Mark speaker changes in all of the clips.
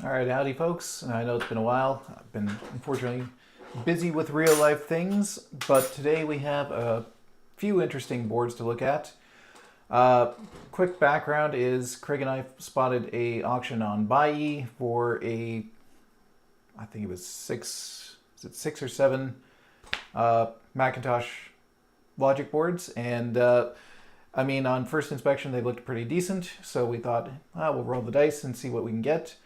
Speaker 1: All right, howdy, folks. I know it's been a while. I've been unfortunately busy with real life things, but today we have a few interesting boards to look at. Uh, Quick background is Craig and I spotted a auction on Buy for I think it was six or seven Macintosh logic boards, and on first inspection they looked pretty decent, so we thought, we'll roll the dice and see what we can get.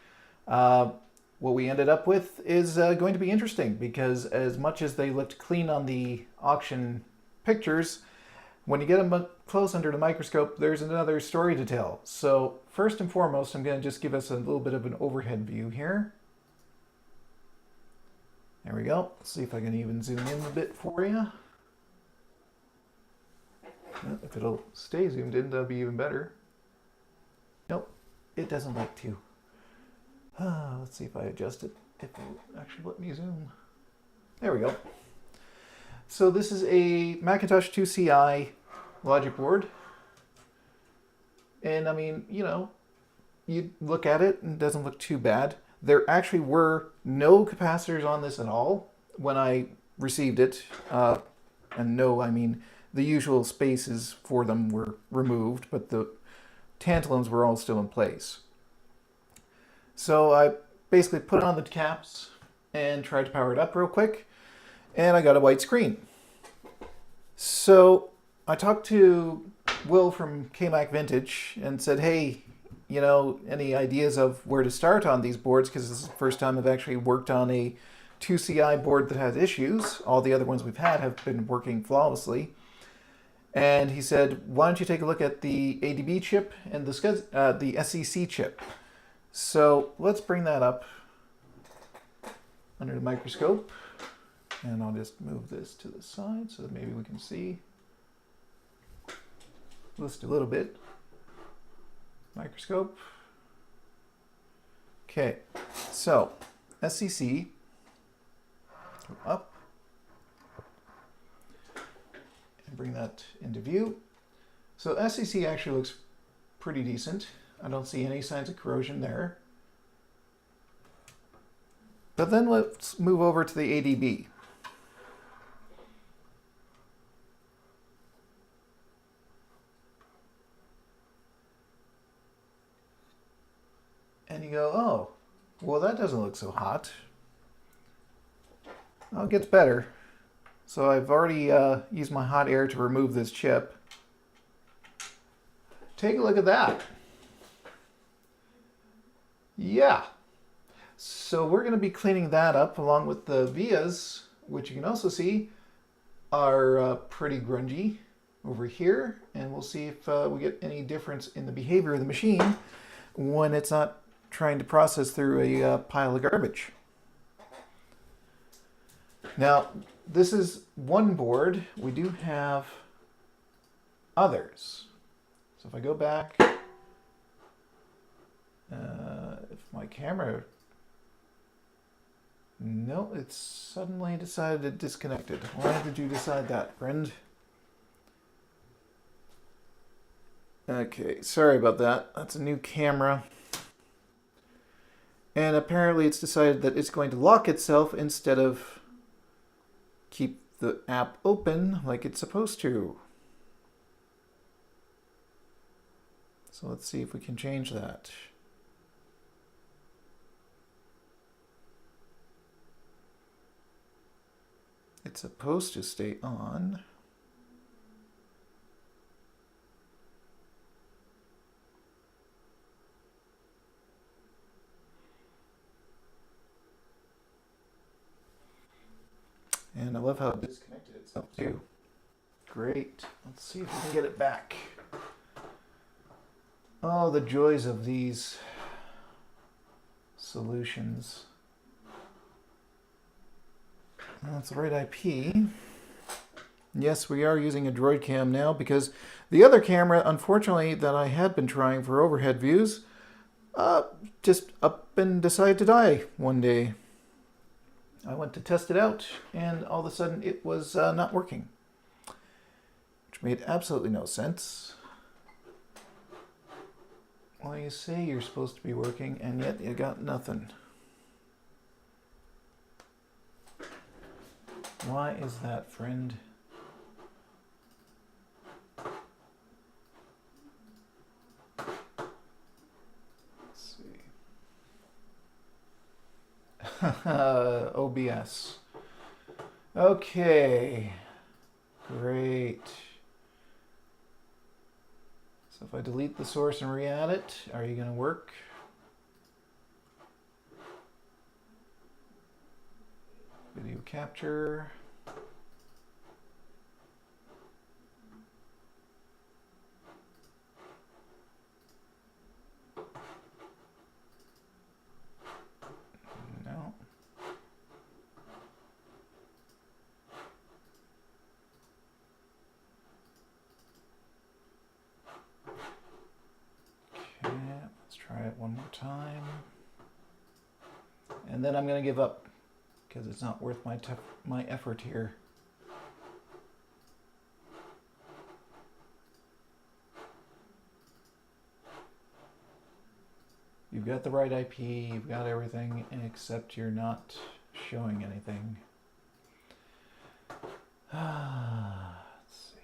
Speaker 1: Uh, what we ended up with is going to be interesting because as much as they looked clean on the auction pictures, when you get them up close under the microscope, there's another story to tell. So first and foremost, I'm going to just give us a little bit of an overhead view here. There we go. Let's see if I can even zoom in a bit for you. If it'll stay zoomed in, that'll be even better. Nope, it doesn't like to. Let's see if I adjust it. If it will actually let me zoom. There we go. So this is a Macintosh 2CI logic board. And you look at it and it doesn't look too bad. There actually were no capacitors on this at all when I received it. And no, I mean, the usual spaces for them were removed, but the tantalums were all still in place. So I basically put on the caps and tried to power it up real quick, and I got a white screen. So I talked to Will from KMac Vintage and said, hey, any ideas of where to start on these boards? Because this is the first time I've actually worked on a 2CI board that has issues. All the other ones we've had have been working flawlessly. And he said, why don't you take a look at the ADB chip and the SEC chip? So let's bring that up under the microscope. And I'll just move this to the side so that maybe we can see just a little bit. Microscope. Okay, so SEC, go up, and bring that into view. So SEC actually looks pretty decent. I don't see any signs of corrosion there. But then let's move over to the ADB. And you go, oh, well, that doesn't look so hot. Oh, it gets better. So I've already used my hot air to remove this chip. Take a look at that. Yeah. So we're going to be cleaning that up along with the vias, which you can also see are pretty grungy over here. And we'll see if we get any difference in the behavior of the machine when it's not trying to process through a pile of garbage. Now, this is one board. We do have others. So if I go back, if my camera, no, it's suddenly decided it disconnected. Why did you decide that, friend? Okay, sorry about that. That's a new camera. And apparently it's decided that it's going to lock itself instead of keep the app open like it's supposed to. So let's see if we can change that. It's supposed to stay on. And I love how it disconnected itself too. Great. Let's see if we can get it back. Oh, the joys of these solutions. That's the right IP. Yes, we are using a Droid Cam now because the other camera, unfortunately, that I had been trying for overhead views, just up and decided to die one day. I went to test it out, and all of a sudden it was not working, which made absolutely no sense. Well, you say you're supposed to be working, and yet you got nothing. Why is that, friend? Let's see. OBS. Okay. Great. So if I delete the source and re-add it, are you going to work? Video capture. No. Okay, let's try it one more time. And then I'm going to give up because it's not worth my effort here. You've got the right IP, you've got everything, except you're not showing anything. Let's see.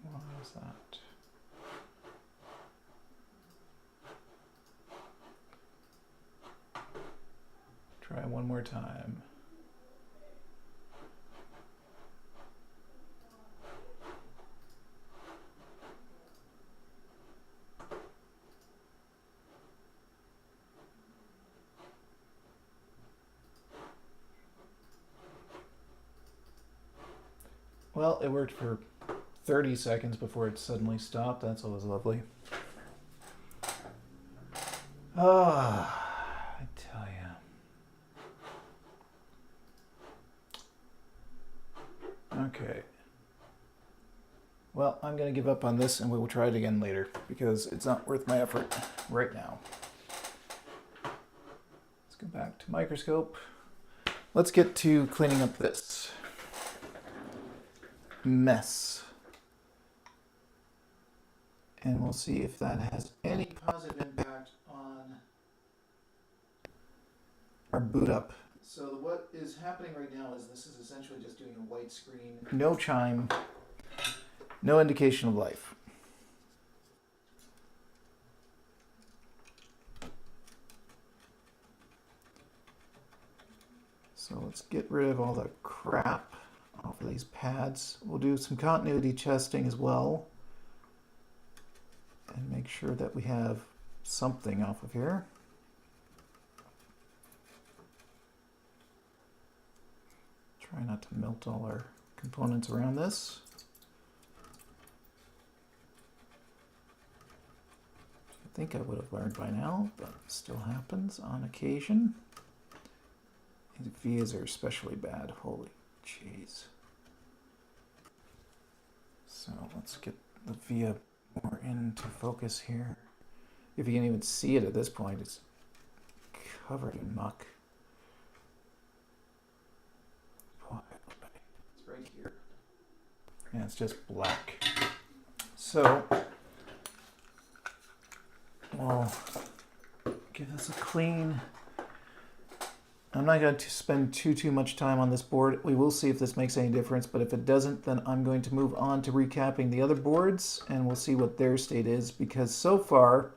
Speaker 1: Why is that? Try one more time. Well, it worked for 30 seconds before it suddenly stopped. That's always lovely. I tell you. Okay. Well, I'm going to give up on this and we will try it again later because it's not worth my effort right now. Let's go back to microscope. Let's get to cleaning up this mess. And we'll see if that has any positive impact on our boot up. So what is happening right now is this is essentially just doing a white screen. No chime, no indication of life. So let's get rid of all the crap off of these pads. We'll do some continuity testing as well. And make sure that we have something off of here. Try not to melt all our components around this. I think I would have learned by now, but it still happens on occasion. These vias are especially bad. Holy jeez. So let's get the via more into focus here. If you can even see it at this point, it's covered in muck. It's right here. And it's just black. So, we'll give this a clean. I'm not going to spend too much time on this board. We will see if this makes any difference, but if it doesn't, then I'm going to move on to recapping the other boards, and we'll see what their state is, because so far,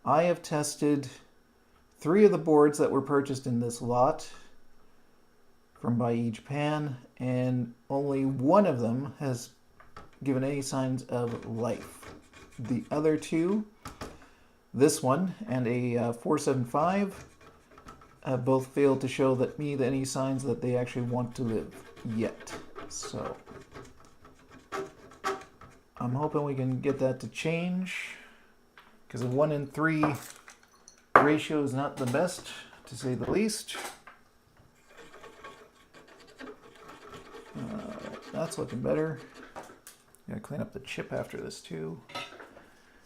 Speaker 1: I have tested 3 of the boards that were purchased in this lot from Bai Japan, and only one of them has given any signs of life. The other 2, this one and a 475, both failed to show any signs that they actually want to live yet. So I'm hoping we can get that to change, because a 1 in 3 ratio is not the best, to say the least. that's looking better. Gotta clean up the chip after this too,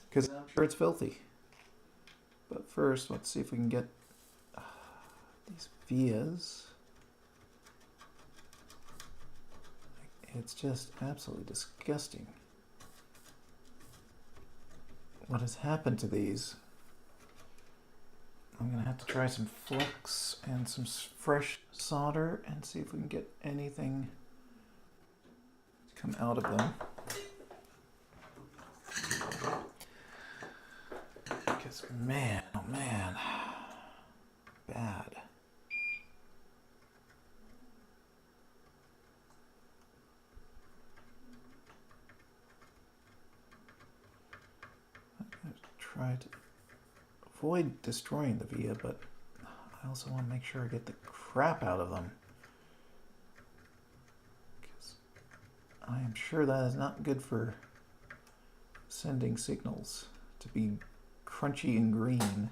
Speaker 1: because I'm sure it's filthy. But first, let's see if we can get these vias. It's just absolutely disgusting. What has happened to these? I'm gonna have to try some flux and some fresh solder and see if we can get anything to come out of them. Because man, oh man, bad. I'm gonna try to avoid destroying the via, but I also want to make sure I get the crap out of them. Because I am sure that is not good for sending signals to be crunchy and green.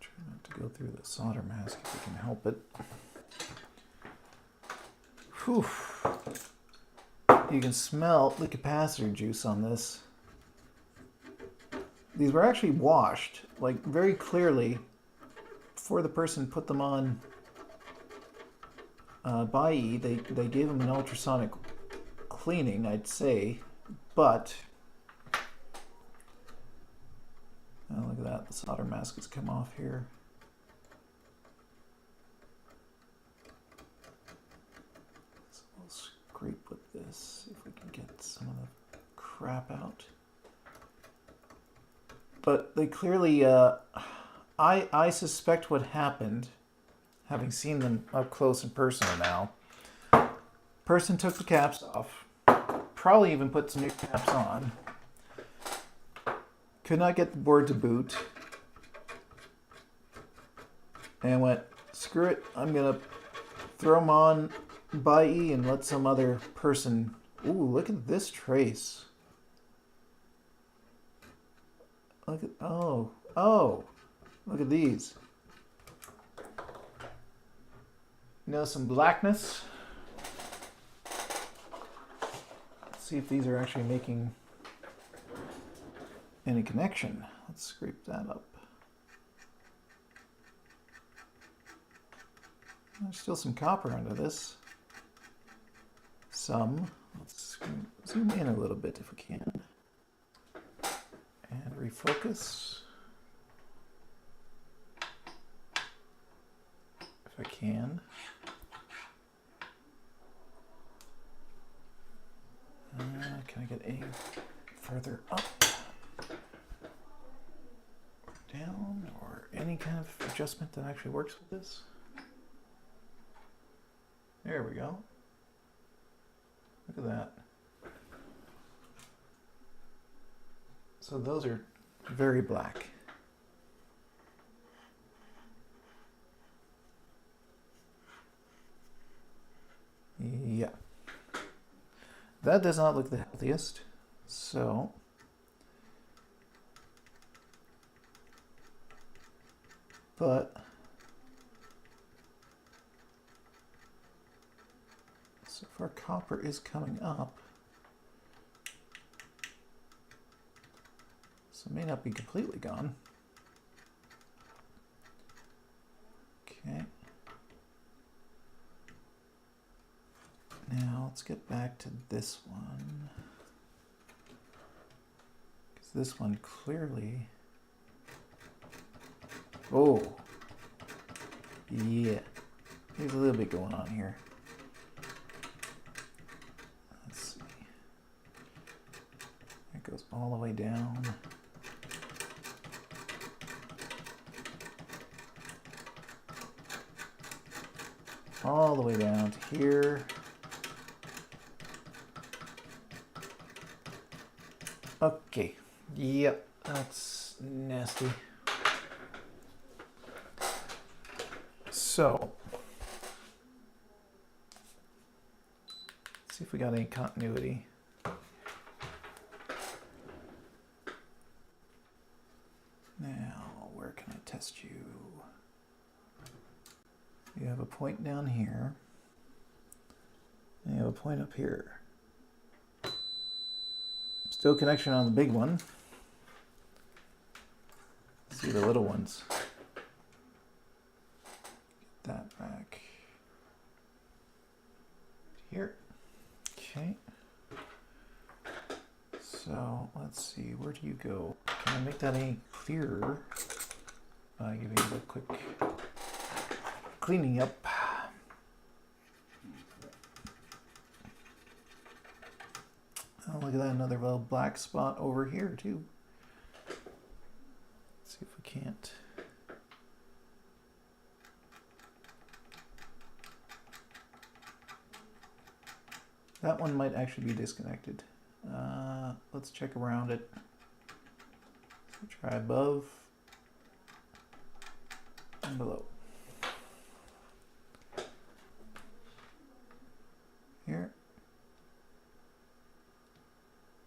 Speaker 1: Try not to go through the solder mask if we can help it. Whew. You can smell the capacitor juice on this. These were actually washed, like very clearly, before the person put them on by E. They gave them an ultrasonic cleaning, I'd say, but oh, look at that, the solder mask has come off here. So we'll scrape with this, see if we can get some of the crap out. But they clearly, I suspect what happened, having seen them up close and personal now. Person took the caps off, probably even put some new caps on. Could not get the board to boot, and went, screw it, I'm gonna throw them on by E and let some other person. Ooh, look at this trace. Look at, oh, look at these. You know, some blackness. Let's see if these are actually making any connection. Let's scrape that up. There's still some copper under this. Some. Let's zoom in a little bit if we can. And refocus. If I can. Can I get any further up? Down? Or any kind of adjustment that actually works with this? There we go. Look at that. So those are very black. Yeah. That does not look the healthiest. So but so far copper is coming up. So it may not be completely gone. Okay. Now let's get back to this one. Because this one clearly... Oh! Yeah. There's a little bit going on here. Let's see. It goes all the way down. All the way down to here. Okay, yep, that's nasty. So, let's see if we got any continuity. Now, where You have a point down here. And you have a point up here. Still connection on the big one. Let's see the little ones. Get that back. Here. Okay. So let's see, where do you go? Can I make that any clearer by giving it a quick cleaning up? Oh, look at that, another little black spot over here too. Let's see if we can't. That one might actually be disconnected. Let's check around it. So try above and below. Here.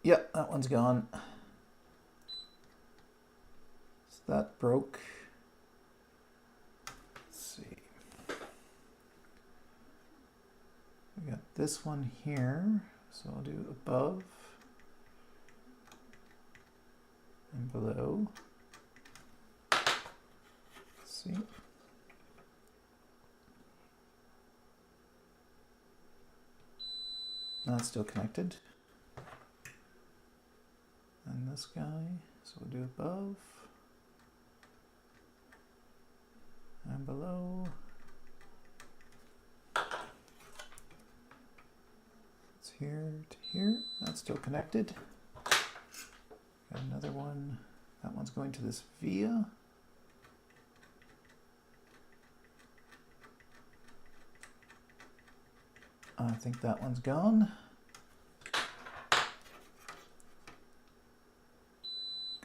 Speaker 1: Yep, that one's gone. So that broke. Let's see. We got this one here. So I'll do above and below. Let's see. That's still connected. And this guy, so we'll do above and below. It's here to here. That's still connected. Got another one. That one's going to this via. I think that one's gone.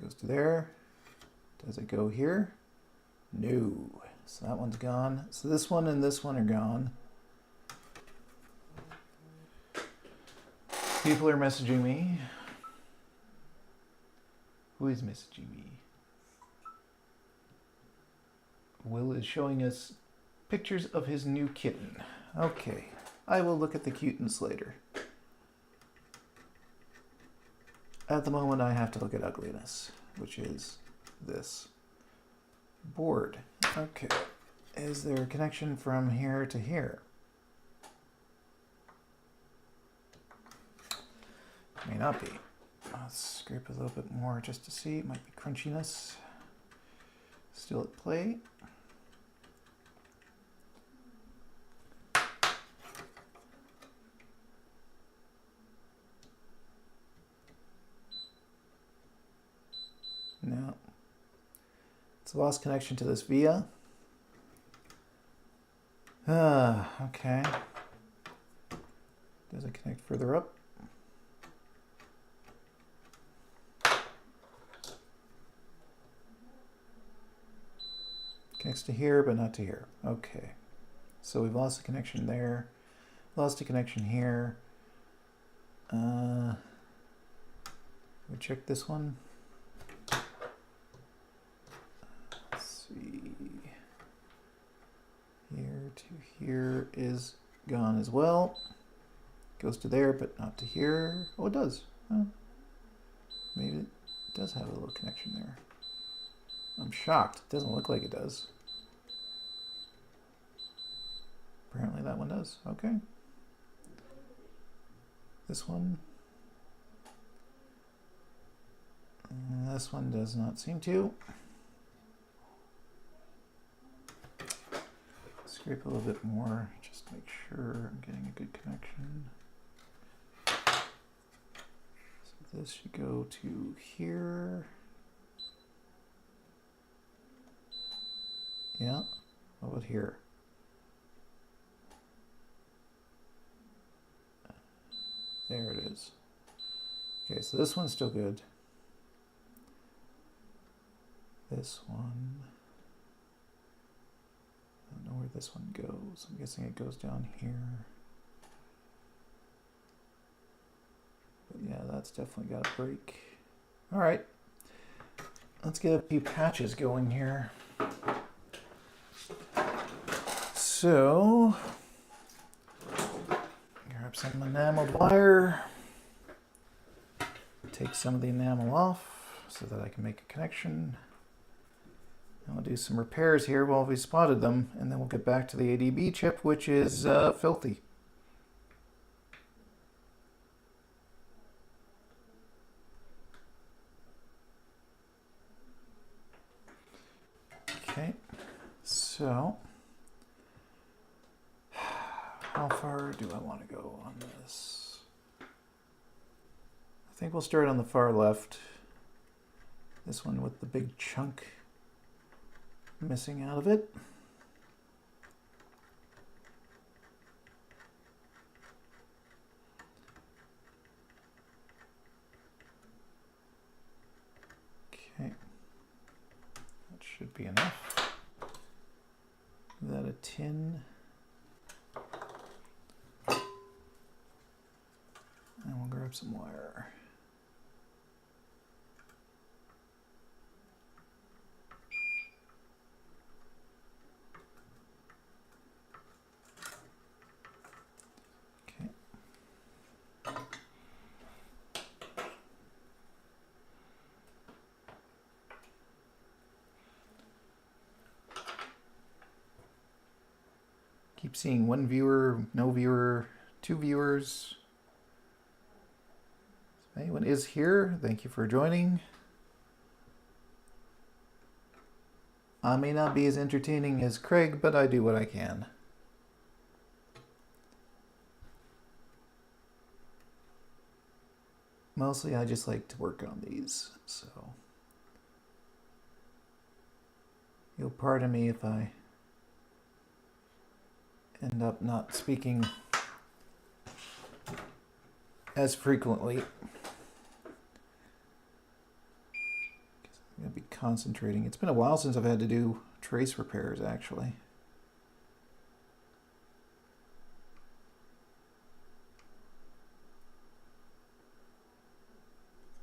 Speaker 1: Goes to there. Does it go here? No. So that one's gone. So this one and this one are gone. People are messaging me. Who is messaging me? Will is showing us pictures of his new kitten. Okay. I will look at the cuteness later. At the moment, I have to look at ugliness, which is this board. Okay. Is there a connection from here to here? May not be. Let's scrape a little bit more just to see. It might be crunchiness. Still at play. No. It's lost connection to this via. Okay. Does it connect further up? Connects to here, but not to here. Okay. So we've lost a connection there. Lost a connection here. We check this one. Let's see. Here to here is gone as well. Goes to there, but not to here. Oh, it does. Oh. Maybe it does have a little connection there. I'm shocked. It doesn't look like it does. Apparently that one does. Okay. This one. And this one does not seem to. Scrape a little bit more just to make sure I'm getting a good connection. So this should go to here. Yeah. What about here? There it is. Okay, so this one's still good. This one. I don't know where this one goes. I'm guessing it goes down here. But yeah, that's definitely got a break. All right. Let's get a few patches going here. So, grab some enameled wire, take some of the enamel off so that I can make a connection. And we'll do some repairs here while we spotted them, and then we'll get back to the ADB chip, which is filthy. Okay, so how far do I want to go on this? I think we'll start on the far left. This one with the big chunk missing out of it. Okay, that should be enough. Is that a tin? And we'll grab some wire. Keep seeing one viewer, no viewer, 2 viewers. If anyone is here, thank you for joining. I may not be as entertaining as Craig, but I do what I can. Mostly I just like to work on these, so you'll pardon me if I end up not speaking as frequently. I'm going to be concentrating. It's been a while since I've had to do trace repairs, actually.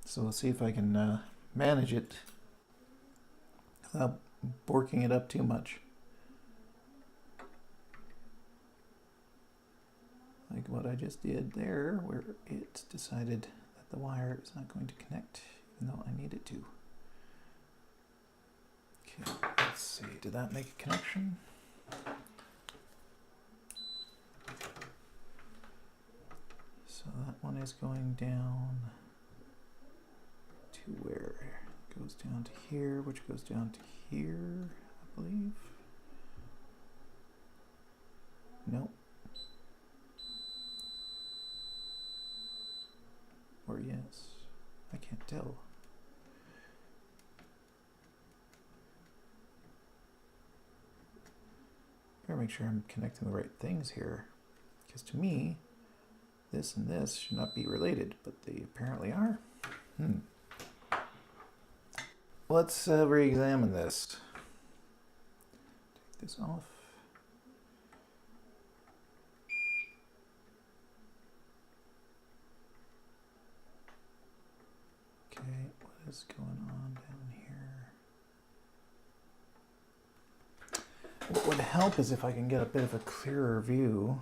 Speaker 1: So we'll see if I can manage it without borking it up too much. Like what I just did there, where it decided that the wire is not going to connect, even though I need it to. Okay, let's see, did that make a connection? So that one is going down to where? It goes down to here, which goes down to here, I believe. Nope. Or yes, I can't tell. Better make sure I'm connecting the right things here, because to me, this and this should not be related, but they apparently are. Let's re-examine this. Take this off. Okay, what is going on down here? What would help is if I can get a bit of a clearer view.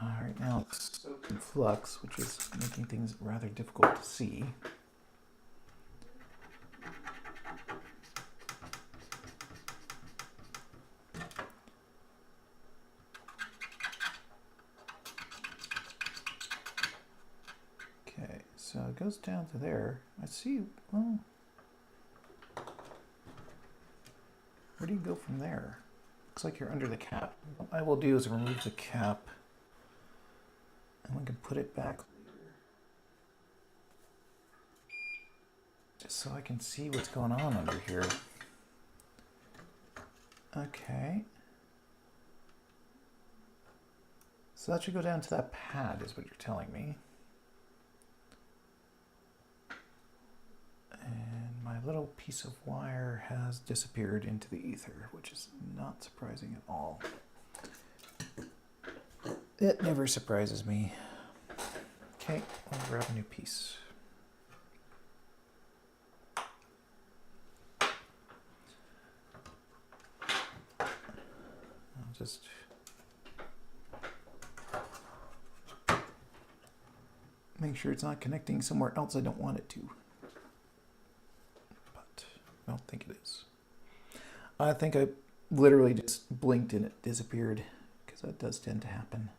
Speaker 1: Right now it's in flux, which is making things rather difficult to see. Okay, so it goes down to there. I see, well, where do you go from there? Looks like you're under the cap. What I will do is remove the cap and we can put it back later. Just so I can see what's going on under here. Okay. So that should go down to that pad is what you're telling me. And my little piece of wire has disappeared into the ether, which is not surprising at all. It never surprises me. Okay, I'll grab a new piece. just make sure it's not connecting somewhere else I don't want it to. But I don't think it is. I think I literally just blinked and it disappeared, because that does tend to happen.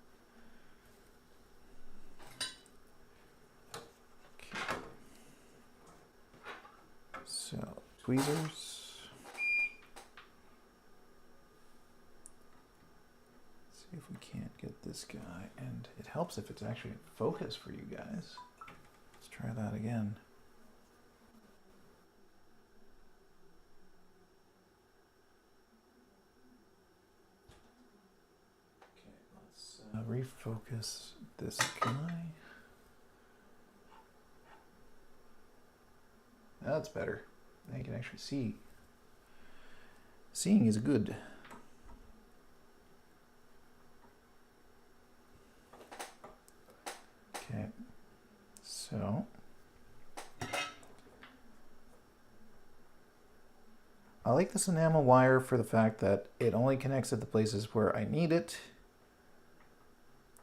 Speaker 1: Okay. So, tweezers. See if we can't get this guy, and it helps if it's actually in focus for you guys. Let's try that again. Okay, let's refocus this guy. That's better. Now you can actually see. Seeing is good. Okay, so I like this enamel wire for the fact that it only connects at the places where I need it.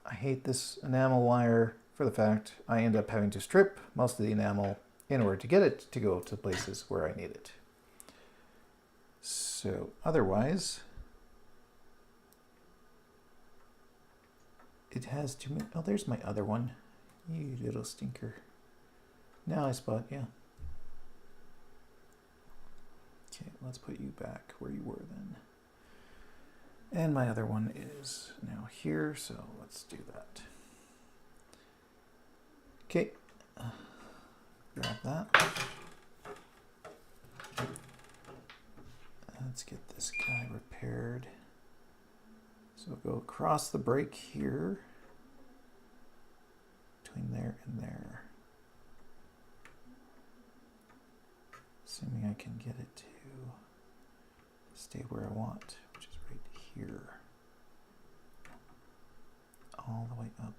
Speaker 1: I hate this enamel wire for the fact I end up having to strip most of the enamel in order to get it to go to places where I need it. So otherwise, it has too many. Oh, there's my other one. You little stinker. Now I spot, yeah. Okay, let's put you back where you were then. And my other one is now here, so let's do that. Okay, grab that. Let's get this guy repaired. So go across the break here, between there and there. Assuming I can get it to stay where I want, which is right here. All the way up.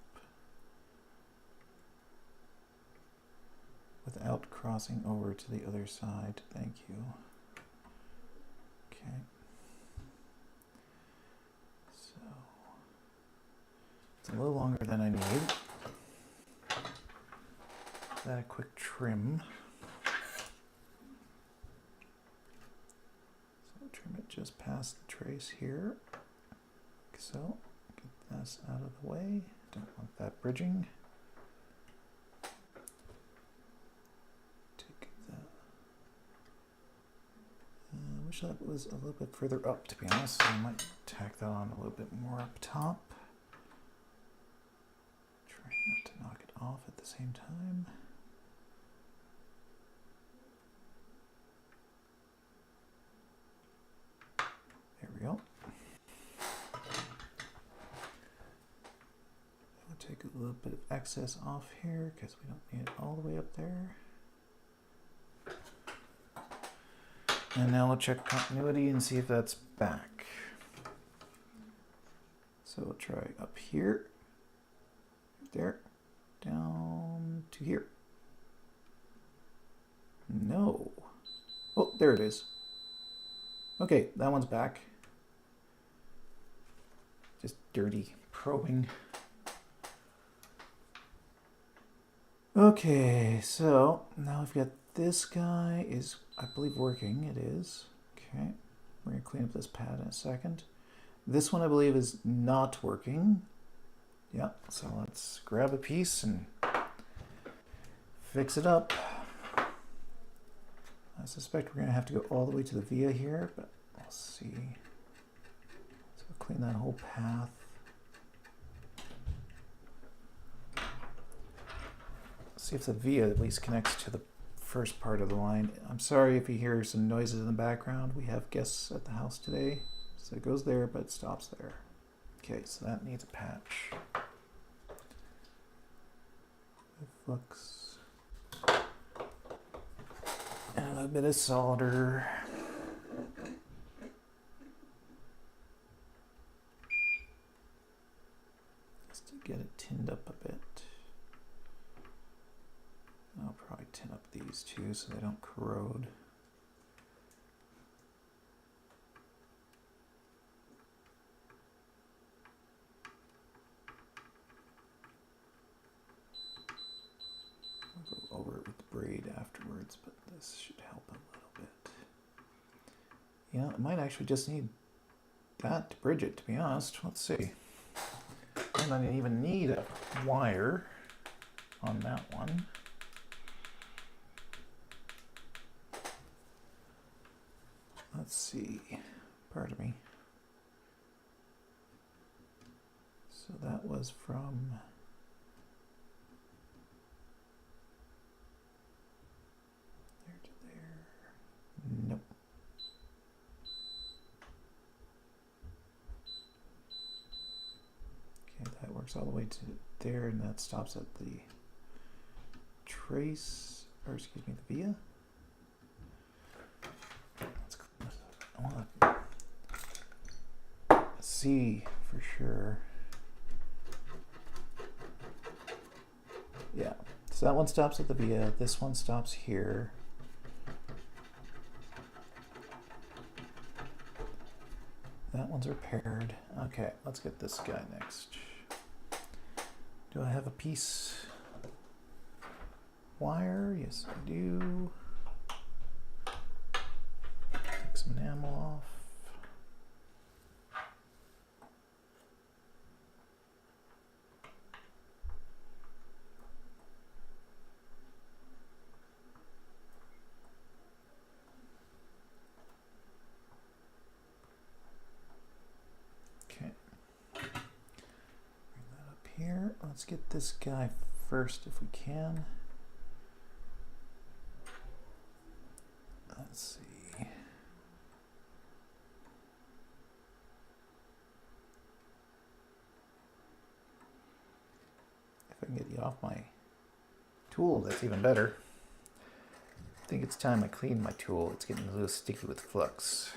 Speaker 1: Without crossing over to the other side. Thank you. Okay. So, it's a little longer than I need. That a quick trim. So trim it just past the trace here. Like so. Get this out of the way. Don't want that bridging. Take that. I wish that was a little bit further up, to be honest. So I might tack that on a little bit more up top. Try not to knock it off at the same time. There we go. We'll take a little bit of excess off here because we don't need it all the way up there. And now we'll check continuity and see if that's back. So we'll try up here, there, down to here. No. Oh, there it is. Okay, that one's back. Just dirty probing. Okay, so now we've got this guy is, I believe, working. It is. Okay, we're going to clean up this pad in a second. This one, I believe, is not working. Yeah, so let's grab a piece and fix it up. I suspect we're going to have to go all the way to the via here, but we'll see. So we'll clean that whole path. See if the via at least connects to the first part of the line. I'm sorry if you hear some noises in the background. We have guests at the house today. So it goes there, but it stops there. Okay, so that needs a patch. Flux. And a little bit of solder. Just to get it tinned up a bit. I'll probably tin up these two so they don't corrode. Yeah, it might actually just need that to bridge it, to be honest. Let's see. I don't even need a wire on that one. Let's see. Pardon me. So that was from there to there. Nope. Okay, that works all the way to there, and that stops at the trace, or excuse me, the via. I want to see for sure. Yeah, so that one stops at the via, this one stops here. That one's repaired. Okay, let's get this guy next. Do I have a piece wire? Yes, I do. Take some enamel off. Okay. Bring that up here. Let's get this guy first if we can. Let's see. If I can get you off my tool, that's even better. I think it's time I clean my tool. It's getting a little sticky with flux.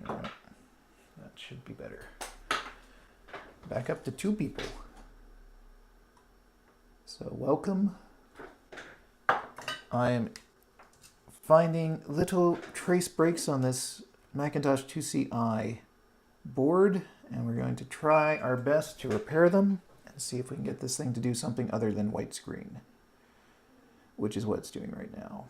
Speaker 1: All right. That should be better. Back up to 2 people. So welcome. I am finding little trace breaks on this Macintosh 2CI board, and we're going to try our best to repair them and see if we can get this thing to do something other than white screen, which is what it's doing right now.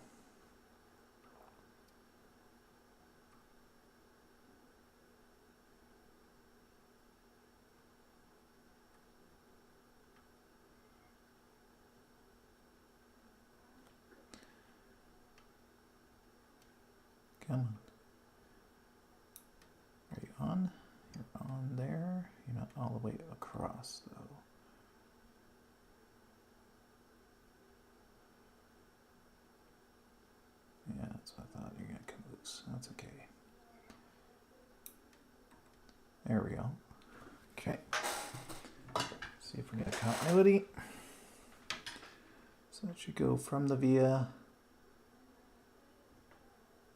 Speaker 1: Come on. Are you on? You're on there. You're not all the way across, though. Yeah, that's what I thought. You're going to come loose. That's okay. There we go. Okay. See if we get a continuity. So that should go from the via.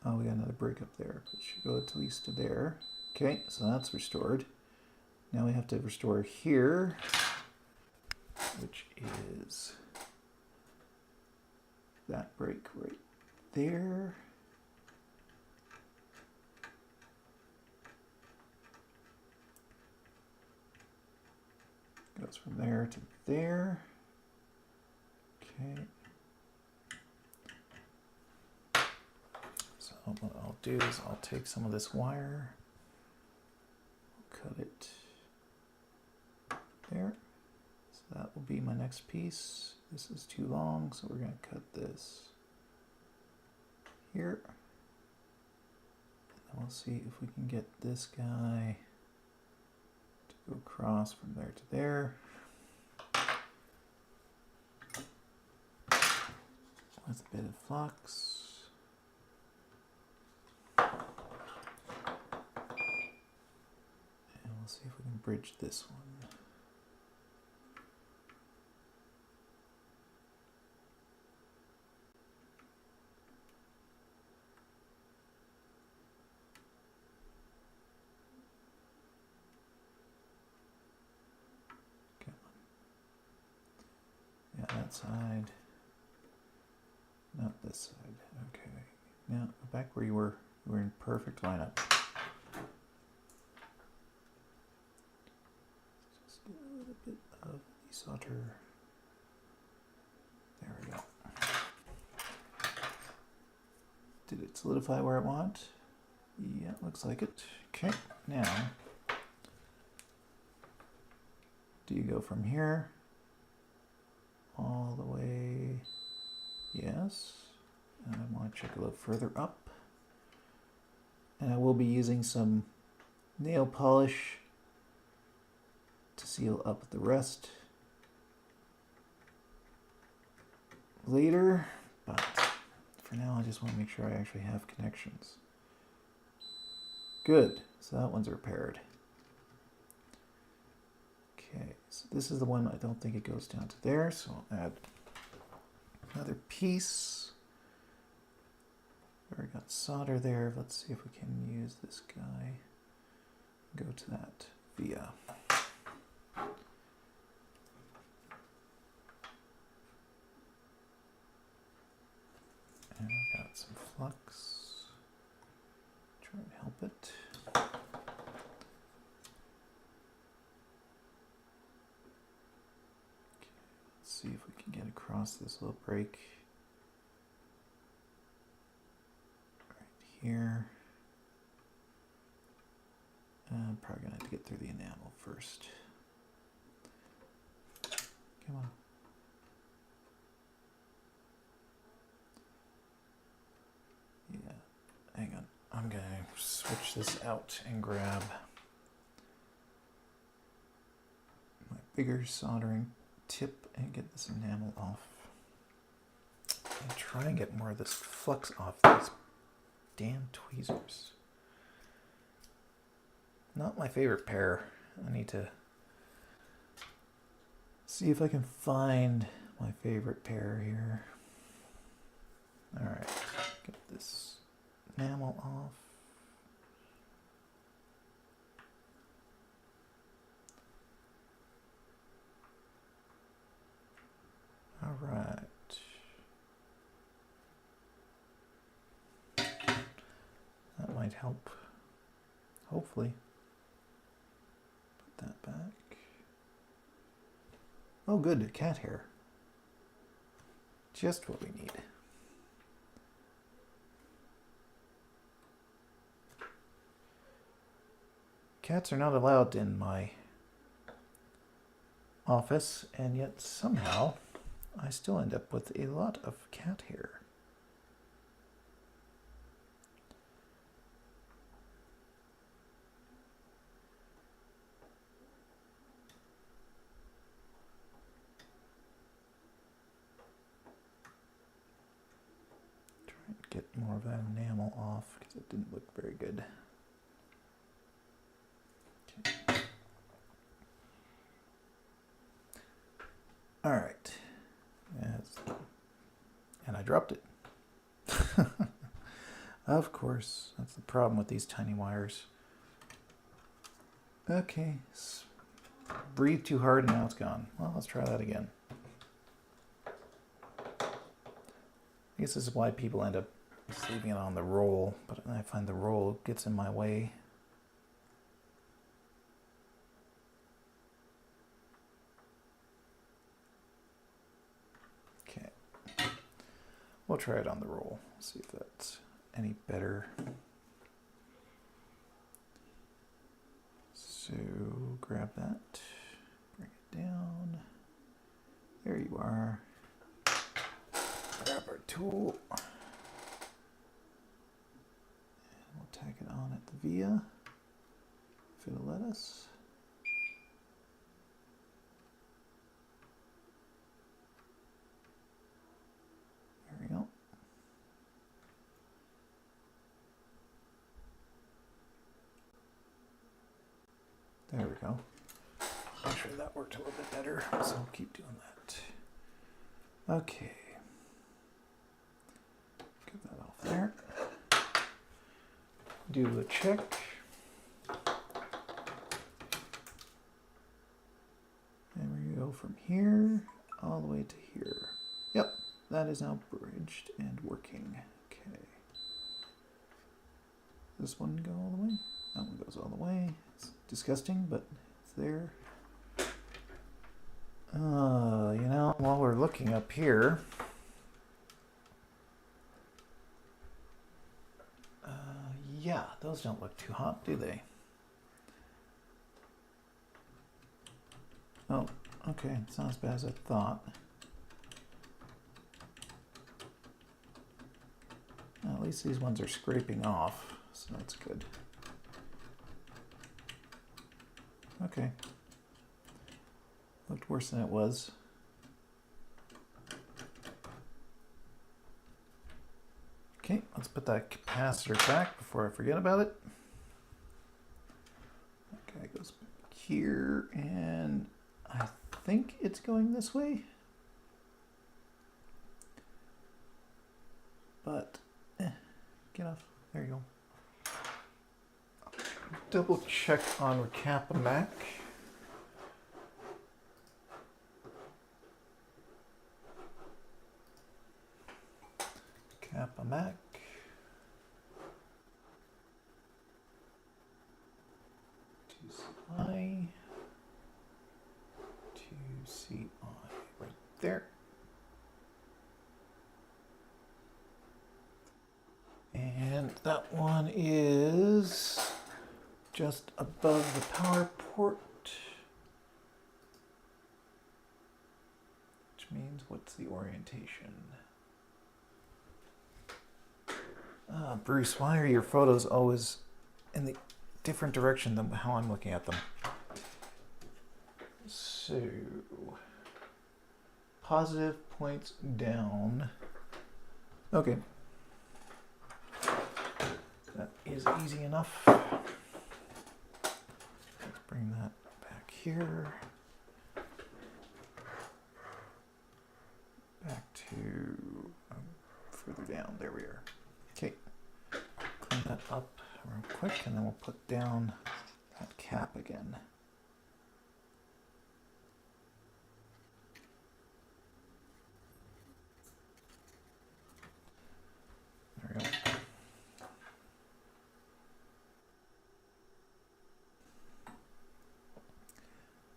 Speaker 1: Oh, we got another break up there. It should go at least to there. Okay, so that's restored. Now we have to restore here, which is that break right there. Goes from there to there. Okay. So what I'll do is I'll take some of this wire, cut it there. So that will be my next piece. This is too long, so we're going to cut this here. And we'll see if we can get this guy to go across from there to there. With a bit of flux. And we'll see if we can bridge this one. Yeah, that side. Not this side. Okay. Now go back where you were. You were in perfect lineup. Just get a little bit of desolder. solidify where I want? Yeah, looks like it. Okay, now, do you go from here all the way? Yes. And I want to check a little further up. And I will be using some nail polish to seal up the rest later, but for now I just want to make sure I actually have connections. Good, so that one's repaired. Okay, so this is the one I don't think it goes down to there, so I'll add another piece. Already got solder there. Let's see if we can use this guy. Go to that via. And I've got some flux. Try and help it. Okay, let's see if we can get across this little break. Here. I'm probably going to have to get through the enamel first. Come on. Yeah, hang on. I'm going to switch this out and grab my bigger soldering tip and get this enamel off. And try and get more of this flux off these damn tweezers. Not my favorite pair. I need to see if I can find my favorite pair here. Alright, get this enamel off. Alright. That might help. Hopefully. Put that back. Oh good, cat hair. Just what we need. Cats are not allowed in my office, and yet somehow I still end up with a lot of cat hair. Get more of that enamel off because it didn't look very good. Okay. All right. Yes. And I dropped it. Of course, that's the problem with these tiny wires. Okay. Breathe too hard and now it's gone. Well, let's try that again. I guess this is why people end up just leaving it on the roll, but I find the roll gets in my way. Okay. We'll try it on the roll, see if that's any better. So grab that, bring it down. There you are. Grab our tool. We'll tack it on at the via, if it'll let us. There we go. There we go. I'm sure that worked a little bit better, so we'll keep doing that. Okay. Get that off there. Do a check. And we go from here all the way to here. Yep, that is now bridged and working. Okay. Does this one go all the way? That one goes all the way. It's disgusting, but it's there. You know, while we're looking up here, Yeah, those don't look too hot, do they? Oh, okay, it's not as bad as I thought. Well, at least these ones are scraping off, so that's good. Okay. Looked worse than it was. Okay, let's put that capacitor back before I forget about it. That guy goes back here, and I think it's going this way. But, get off. There you go. Double check on Kappa Mac. Kappa Mac. I 2CI right there. And that one is just above the power port. Which means what's the orientation? Bruce, why are your photos always in the different direction than how I'm looking at them? So, positive points down. Okay. That is easy enough. Bring that back here. Back to further down. There we are. Okay. Clean that up real quick, and then we'll put down that cap again. There we go.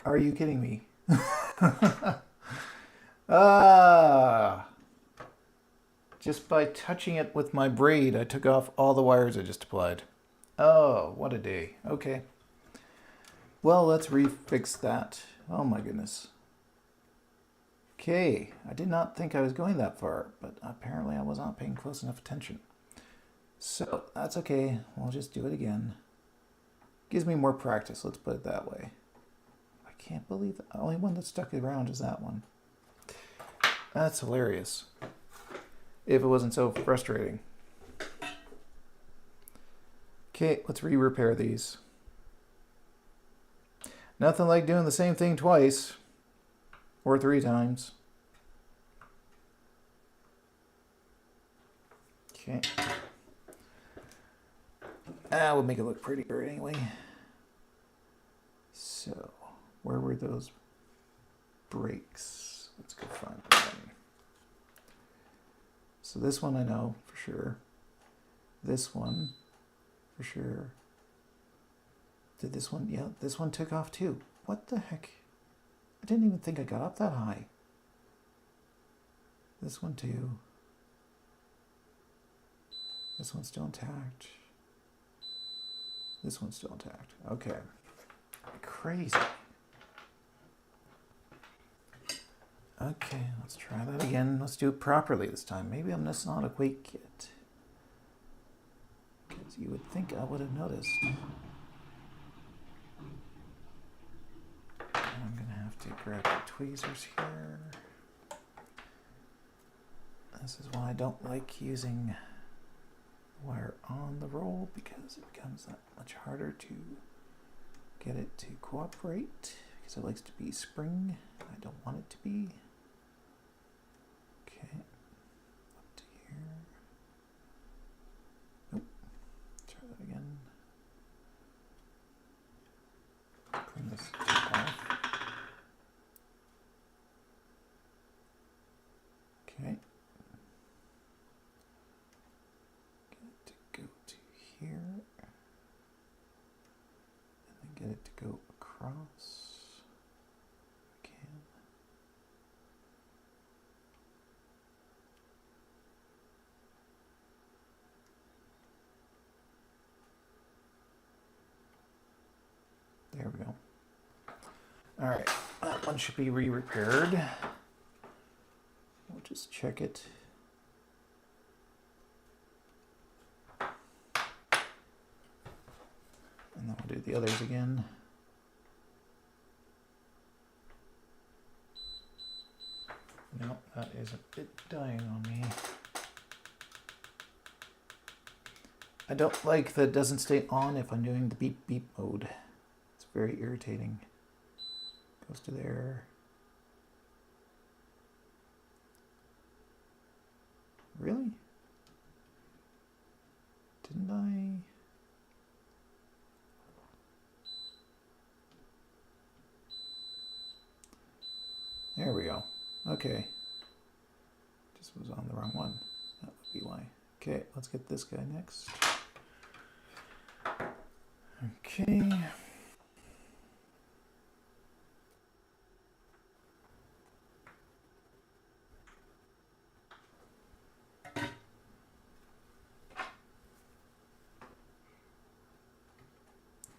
Speaker 1: Are you kidding me? Just by touching it with my braid, I took off all the wires I just applied. Oh, what a day. Okay. Well, let's refix that. Oh my goodness. Okay, I did not think I was going that far, but apparently I was not paying close enough attention. So, that's okay. We'll just do it again. Gives me more practice, let's put it that way. I can't believe the only one that stuck around is that one. That's hilarious. If it wasn't so frustrating. Okay, let's re-repair these. Nothing like doing the same thing twice. Or 3 times. Okay. We'll make it look prettier anyway. So, where were those breaks? Let's go find them. So this one I know for sure. This one for sure. Did this one? Yeah, this one took off too. What the heck? I didn't even think I got up that high. This one too. This one's still intact. This one's still intact. Okay. Crazy. Okay, let's try that again. Let's do it properly this time. Maybe I'm just not awake yet. Because you would think I would have noticed. I'm going to have to grab the tweezers here. This is why I don't like using wire on the roll, because it becomes that much harder to get it to cooperate, because it likes to be spring. I don't want it to be. Okay, up to here. Nope. Try that again. Clean this off. Okay. Get it to go to here. And then get it to go across. Again. All right, that one should be re-repaired. We'll just check it. And then we'll do the others again. No, that is a bit dying on me. I don't like that it doesn't stay on if I'm doing the beep beep mode. It's very irritating. Goes to there. Really? Didn't I? There we go. Okay. Just was on the wrong one. That would be why. Okay, let's get this guy next. Okay.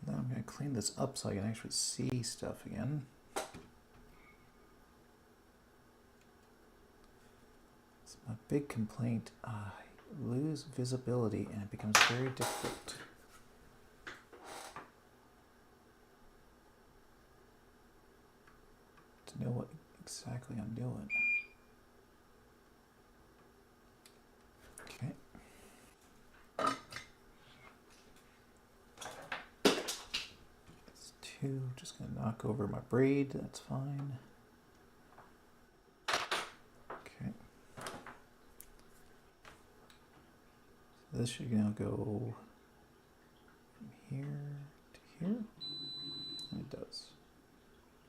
Speaker 1: Now I'm going to clean this up so I can actually see stuff again. It's my big complaint. I lose visibility and it becomes very difficult to know what exactly I'm doing. Okay. That's two. Just gonna knock over my braid. That's fine. Okay. So this should now go from here to here. And it does.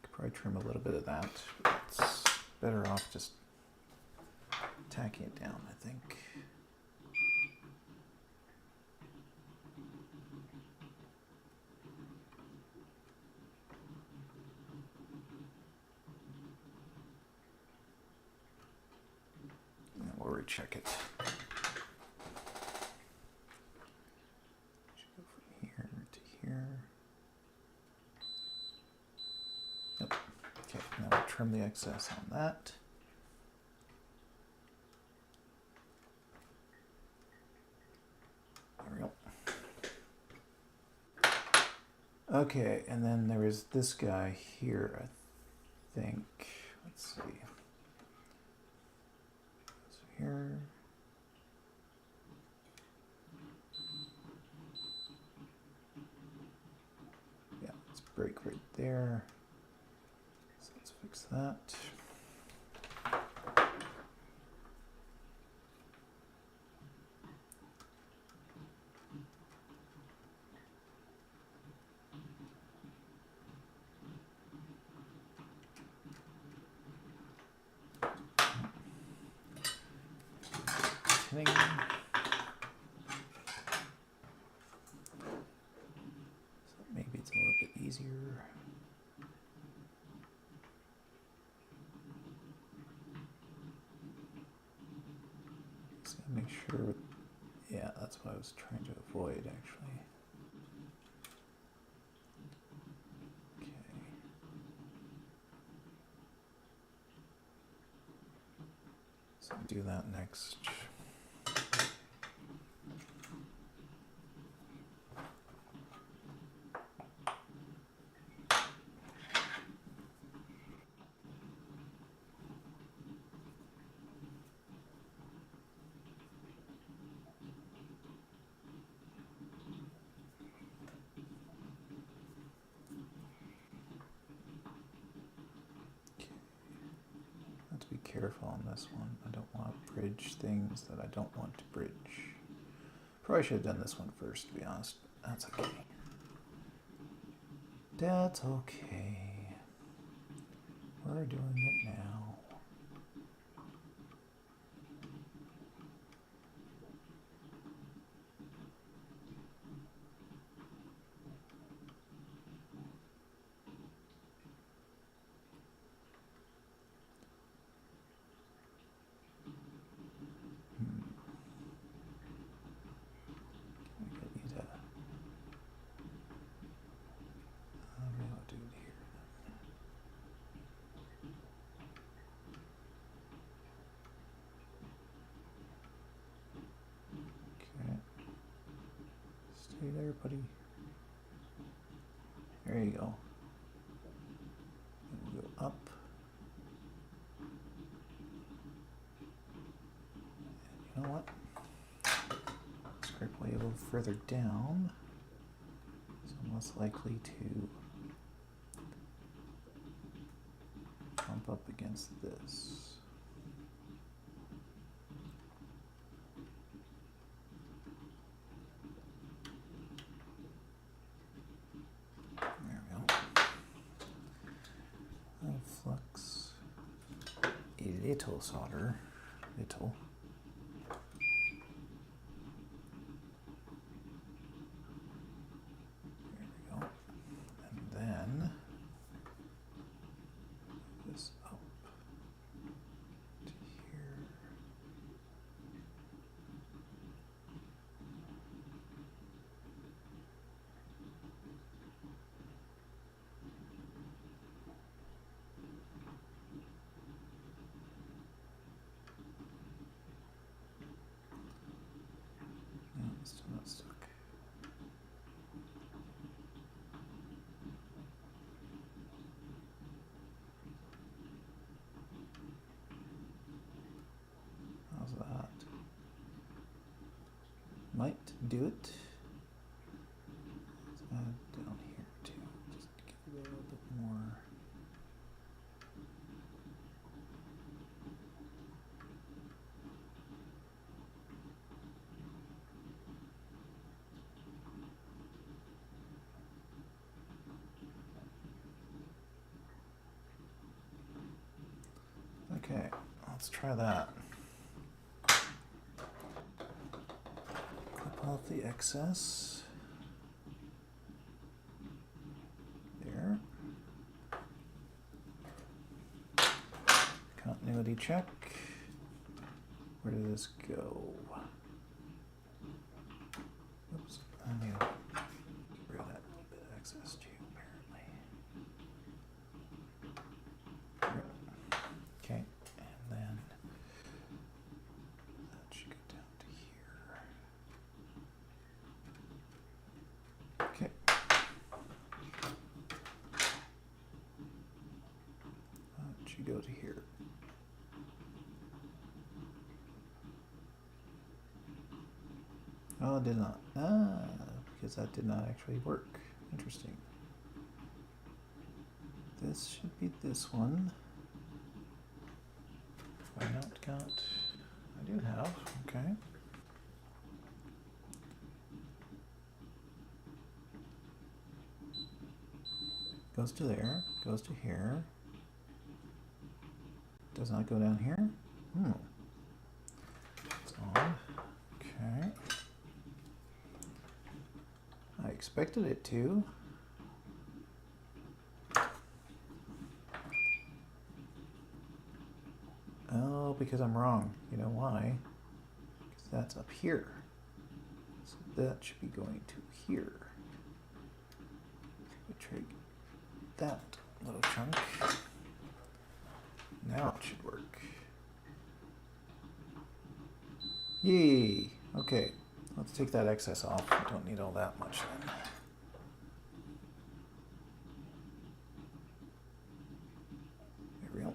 Speaker 1: Could probably trim a little bit of that, but it's better off just tacking it down, I think. And then we'll recheck it. Should go from here to here. Yep. Okay, now we'll trim the excess on that. There we go. Okay, and then there is this guy here, I think. Let's see. So here. Yeah, let's break right there. So let's fix that. Tinning. So maybe it's a little bit easier. Just gotta make sure. Yeah, that's what I was trying to avoid, actually. Okay. So do that next. Have to be careful on this one. I don't want to bridge things that I don't want to bridge. Probably should have done this one first, to be honest. That's okay. That's okay. We're doing it now. Maybe I'll do it here. everybody. There you go. We'll go up. And you know what? Scrape way a little further down. So I'm less likely to bump up against this. Flux, a little solder, little. There we go. And then this up to here. Still not stuck. How's that? Might do it. Let's add down here too. Just give it a little bit more. Okay, let's try that. Clip off the excess. There. Continuity check. Where did this go? Oops, I need to get rid of that little bit of excess too, apparently. Okay, and then that should go down to here. Okay. That should go to here. Oh, it did not. Because that did not actually work. Interesting. This should be this one. I not count. I do have. Okay. Goes to there. Goes to here. Does not go down here. It's on. Okay. I expected it to. Oh, because I'm wrong. You know why? Because that's up here. So that should be going to here. We trade that little chunk. Now it should work. Yay! Okay, let's take that excess off. We don't need all that much then. There we go.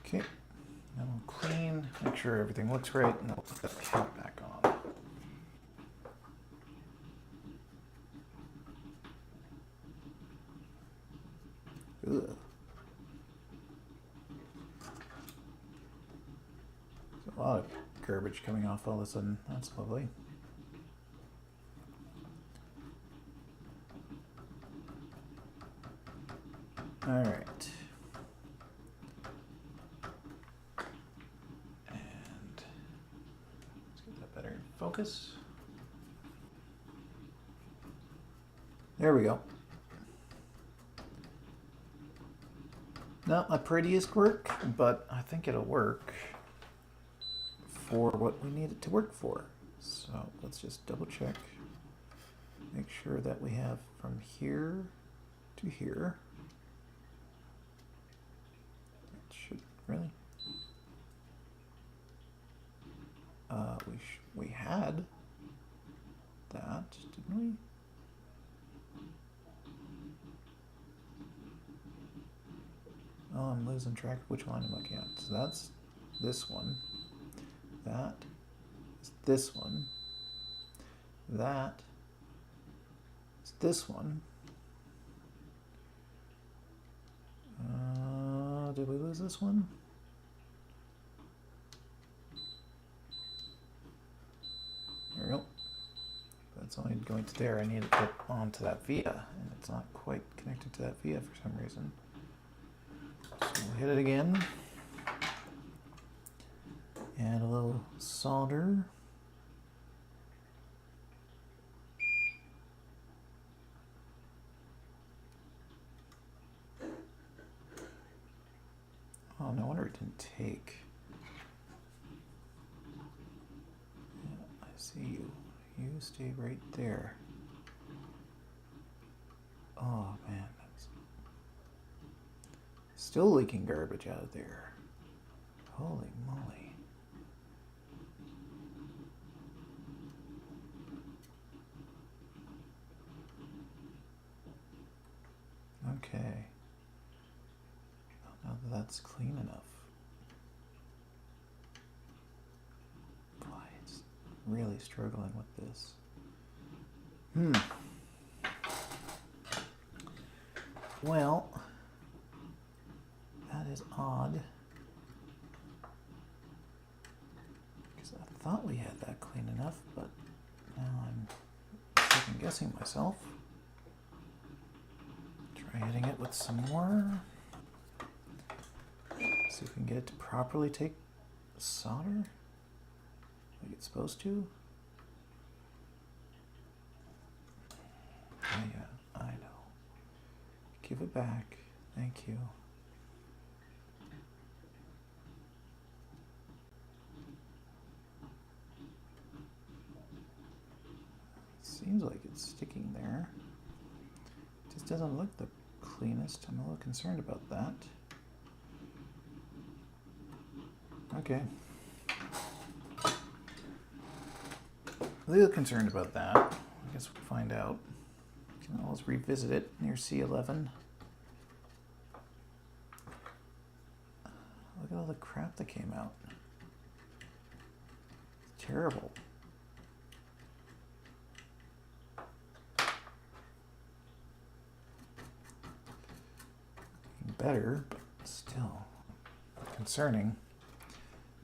Speaker 1: Okay, now we'll clean, make sure everything looks right, and then we'll put that cap back on. Ugh. There's a lot of garbage coming off all of a sudden. That's lovely. All right. And let's get that better in focus. There we go. Not my prettiest work, but I think it'll work for what we need it to work for. So let's just double check. Make sure that we have from here to here. It should really. We had that, didn't we? Oh, I'm losing track of which one I'm looking at. So that's this one. That is this one. That is this one. Did we lose this one? There we go. That's only going to there. I need to get onto that via, and it's not quite connected to that via for some reason. So we'll hit it again. Add a little solder. Oh, no wonder it didn't take. Yeah, I see you. You stay right there. Oh man, that's still leaking garbage out of there. Holy moly. Okay. Now that that's clean enough. Boy, it's really struggling with this. Well, that is odd. Because I thought we had that clean enough, but now I'm second guessing myself. Try hitting it with some more. See if we can get it to properly take solder like it's supposed to. Oh yeah, I know. Give it back. Thank you. Seems like it's sticking there. It just doesn't look the cleanest. I'm a little concerned about that. Okay. A little concerned about that. I guess we'll find out. We can always revisit it near C11. Look at all the crap that came out. It's terrible. Better, but still concerning.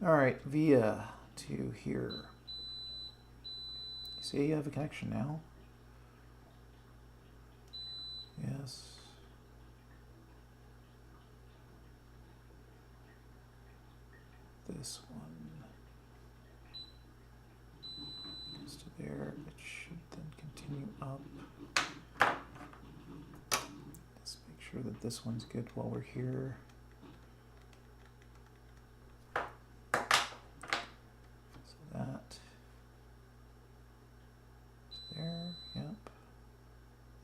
Speaker 1: All right, via to here. You see you have a connection now? Yes. This one goes to there. It should then continue up. Let's make sure that this one's good while we're here. So that there, yep.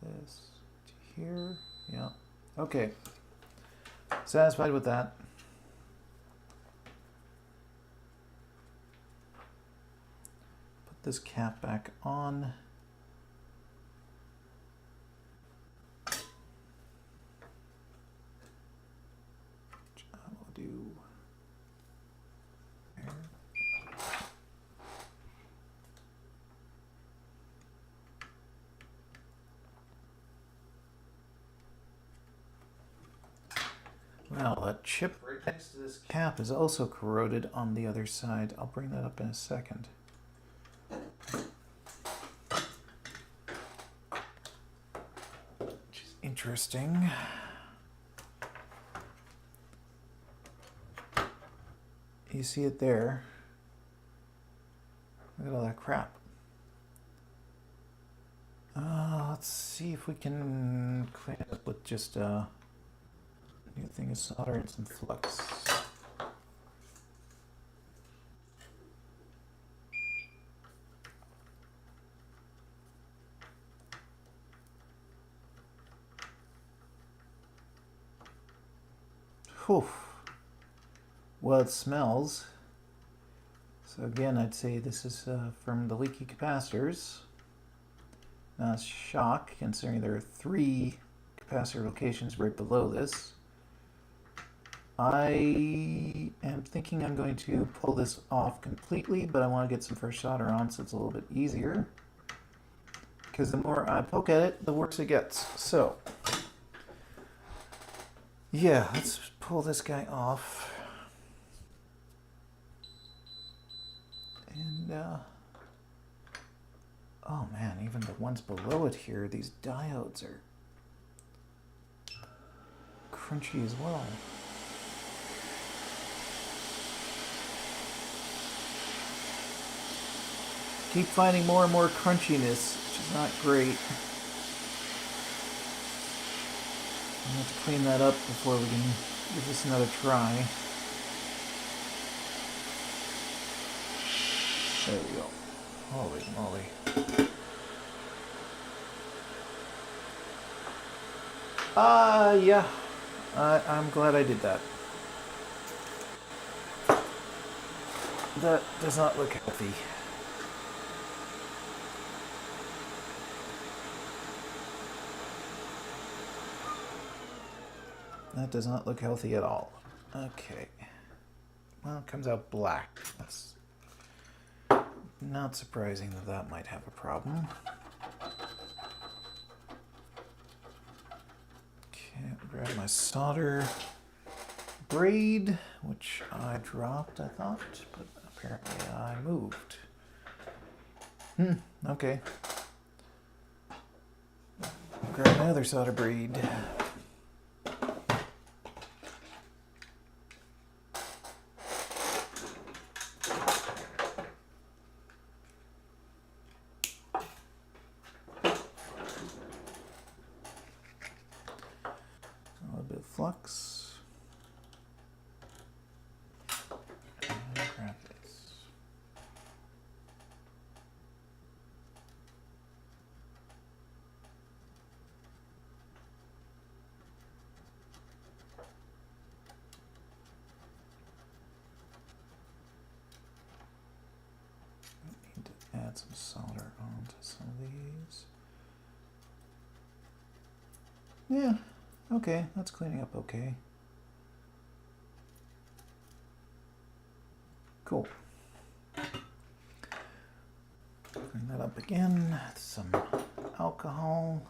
Speaker 1: This to here, yeah. Okay. Satisfied with that. Put this cap back on. Which I will do there. Well, that chip right next to this cap is also corroded on the other side. I'll bring that up in a second. Which is interesting. You see it there. Look at all that crap. Let's see if we can clean it up with just a new thing of solder and some flux. Whew. Well, it smells. So again, I'd say this is from the leaky capacitors. Not a shock, considering there are 3 capacitor locations right below this. I am thinking I'm going to pull this off completely, but I want to get some fresh solder on so it's a little bit easier. Because the more I poke at it, the worse it gets. So, yeah, let's pull this guy off. And, oh man, even the ones below it here, these diodes are crunchy as well. Keep finding more and more crunchiness, which is not great. I have to clean that up before we can give this another try. There we go. Holy moly. Yeah. I'm glad I did that. That does not look healthy. That does not look healthy at all. Okay. Well, it comes out black. That's not surprising that that might have a problem. Okay, I'll grab my solder braid, which I dropped, I thought, but apparently I moved. Okay. Grab my other solder braid. Flux. And grab this. I need to add some solder onto some of these. Yeah. Okay, that's cleaning up okay. Cool. Clean that up again. Some alcohol.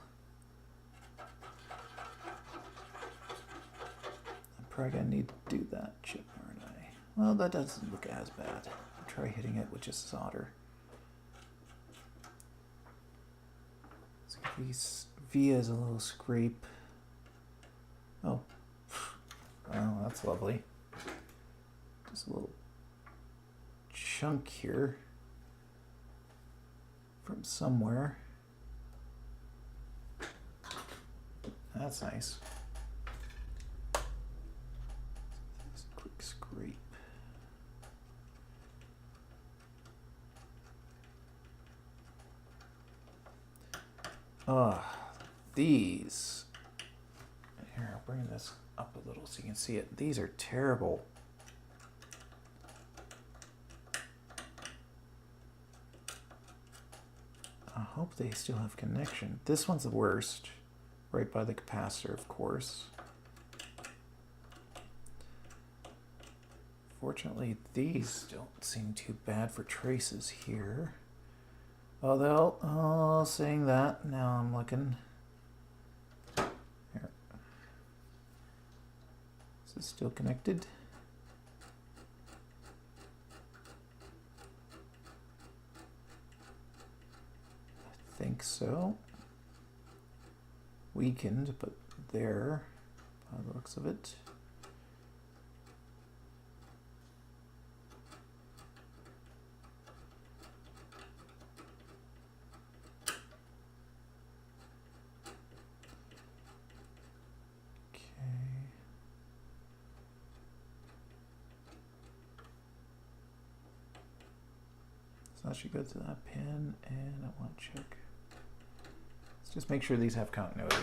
Speaker 1: I'm probably gonna need to do that chip, aren't I? Well, that doesn't look as bad. I'll try hitting it with just solder. Let's give these vias a little scrape. Oh, well, that's lovely. Just a little chunk here from somewhere. That's nice. Just a quick scrape. These. Here, I'll bring this up a little so you can see it. These are terrible. I hope they still have connection. This one's the worst. Right by the capacitor, of course. Fortunately, these don't seem too bad for traces here. Although, saying that, now I'm looking. Here. Is this still connected? I think so. Weakened, but there, by the looks of it. So that should go to that pin, and I want to check. Let's just make sure these have continuity.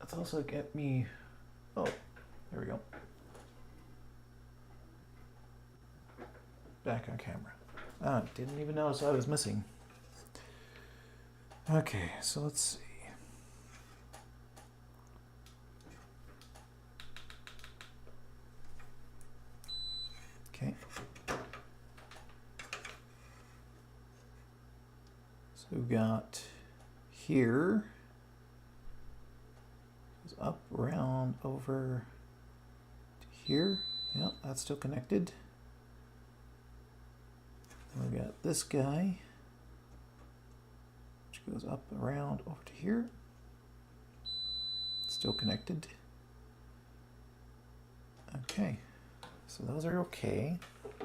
Speaker 1: Let's also get me, oh, There we go. Back on camera. Ah, didn't even notice I was missing. Okay, so let's see. Okay. So we've got here, goes up, around, over to here. Yep, that's still connected. Then we got this guy, which goes up, around, over to here. Still connected. Okay, so those are okay.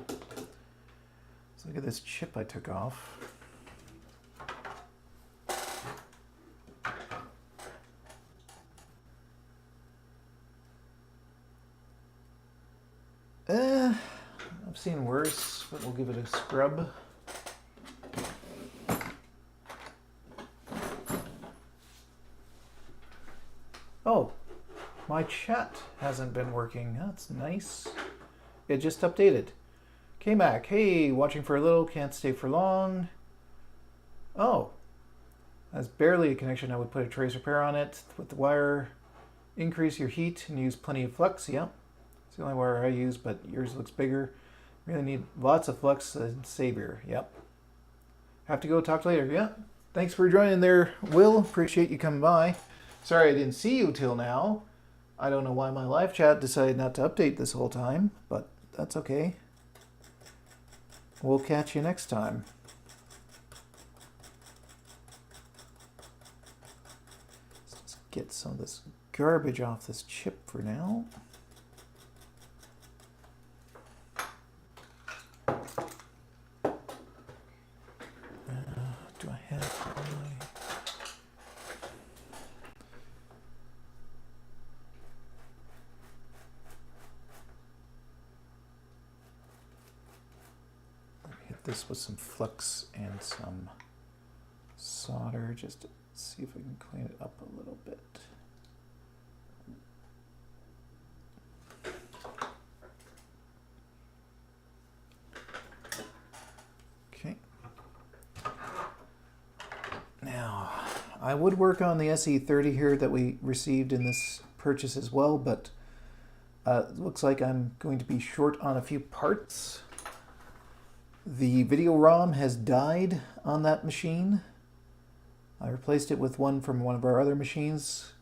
Speaker 1: Let's look at this chip I took off. I've seen worse, but we'll give it a scrub. Oh, my chat hasn't been working. That's nice. It just updated. K-Mac, hey, watching for a little, can't stay for long. Oh, that's barely a connection. I would put a tracer pair on it with the wire. Increase your heat and use plenty of flux. Yep. It's the only wire I use, but yours looks bigger. Really need lots of flux and savior. Yep. Have to go, talk later. Yeah. Thanks for joining there, Will. Appreciate you coming by. Sorry I didn't see you till now. I don't know why my live chat decided not to update this whole time, but that's okay. We'll catch you next time. Let's just get some of this garbage off this chip for now. Do I have my... Let me hit this with some flux and some solder just to see if I can clean it up a little bit. Okay. Now, I would work on the SE30 here that we received in this purchase as well, but it looks like I'm going to be short on a few parts. The video ROM has died on that machine. I replaced it with one from one of our other machines,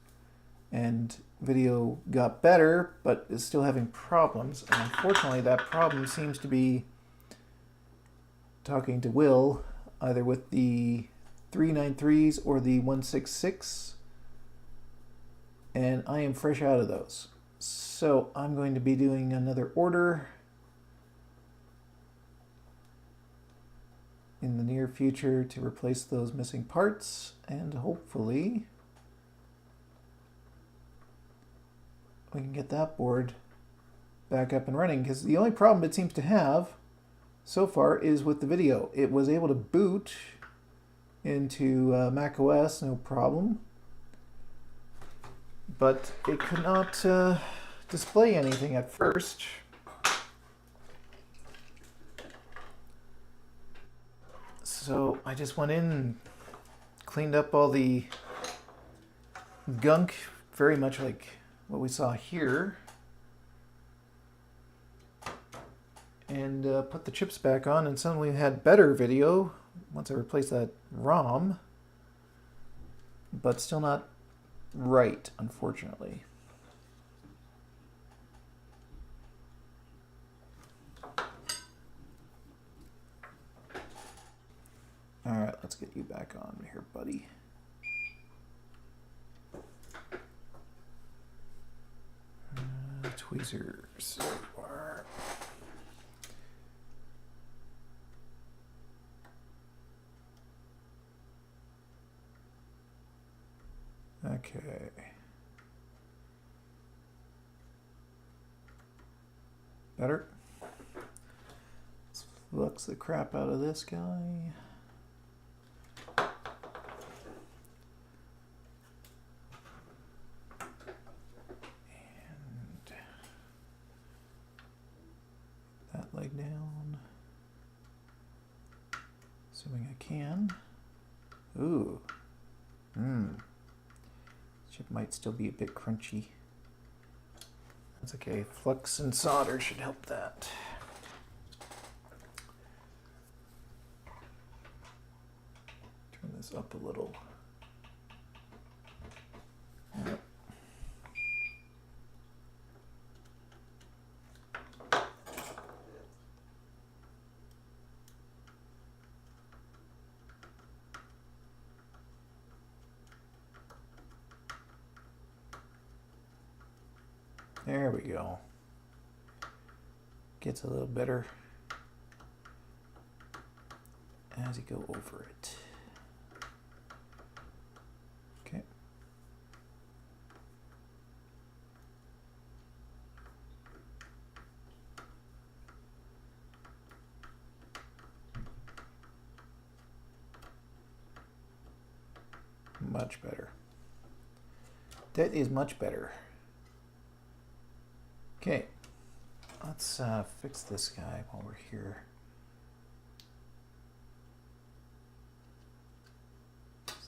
Speaker 1: and video got better, but is still having problems. And unfortunately, that problem seems to be talking to Will, either with the 393s or the 166, and I am fresh out of those. So I'm going to be doing another order in the near future to replace those missing parts, and hopefully we can get that board back up and running, because the only problem it seems to have so far is with the video. It was able to boot into Mac OS, no problem, but it could not display anything at first. So I just went in and cleaned up all the gunk, very much like what we saw here, and put the chips back on, and suddenly we had better video once I replaced that ROM, but still not right, unfortunately. All right, let's get you back on here, buddy. Tweezers. There you are. Okay. Better. Let's flux the crap out of this guy. And Assuming I can. Ooh. Chip might still be a bit crunchy. That's okay. Flux and solder should help that. Turn this up a little. Yep. There we go. Gets a little better as you go over it. Okay. Much better. That is much better. Okay, let's fix this guy while we're here.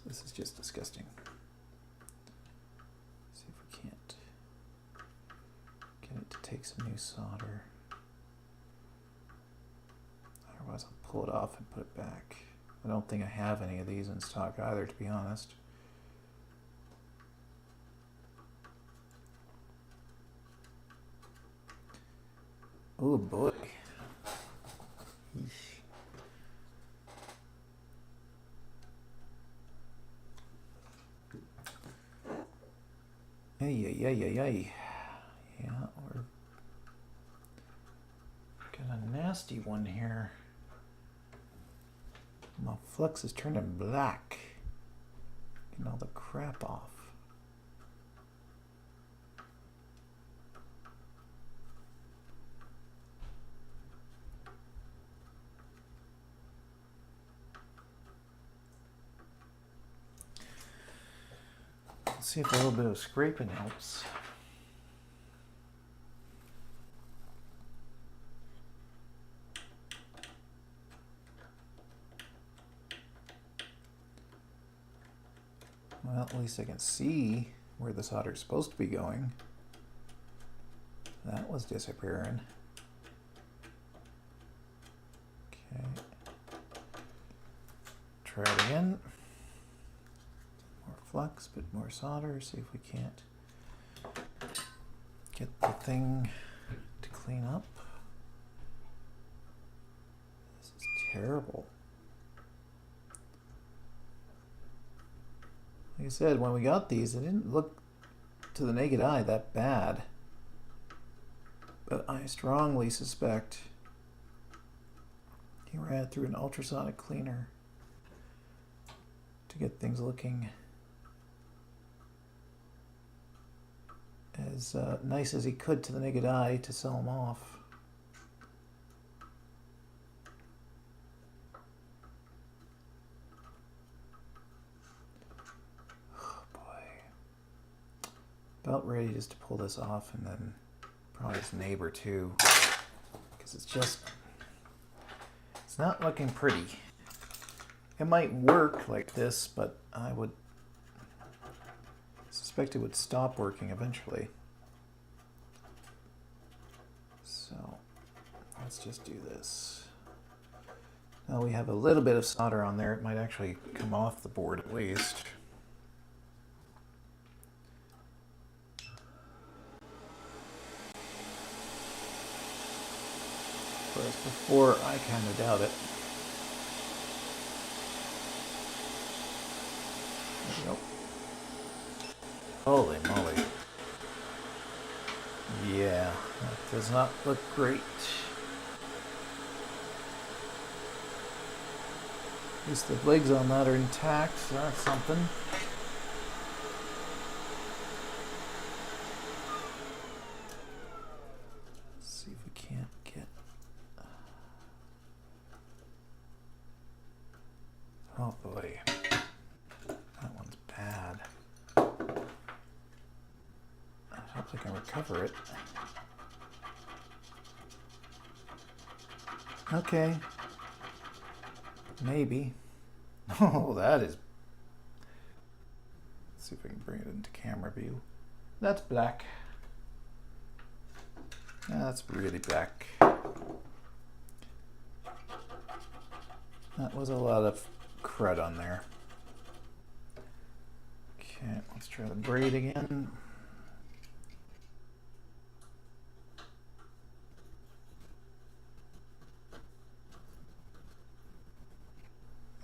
Speaker 1: This is just disgusting. See if we can't get it to take some new solder. Otherwise I'll pull it off and put it back. I don't think I have any of these in stock either, to be honest. Oh boy. Eesh. Ay. Yeah, we're got a nasty one here. My flux is turning black. Getting all the crap off. Let's see if a little bit of scraping helps. Well, at least I can see where the solder is supposed to be going. That was disappearing. Okay. Try it again. More flux, but more solder. See if we can't get the thing to clean up. This is terrible. Like I said, when we got these, it didn't look to the naked eye that bad. But I strongly suspect he ran it through an ultrasonic cleaner to get things looking as nice as he could to the naked eye to sell them off. Oh boy. About ready just to pull this off, and then probably his neighbor too, because it's not looking pretty. It might work like this, but I would suspect it would stop working eventually. So let's just do this. Now we have a little bit of solder on there. It might actually come off the board at least. Whereas before, I kind of doubt it. Nope. Holy moly. Yeah, that does not look great. At least the legs on that are intact, so that's something. Let's see if we can't get... Oh boy. That one's bad. I hope I can recover it. Okay. Maybe. Oh, that is... Let's see if I can bring it into camera view. That's black. Yeah, that's really black. That was a lot of crud on there. Okay, let's try the braid again.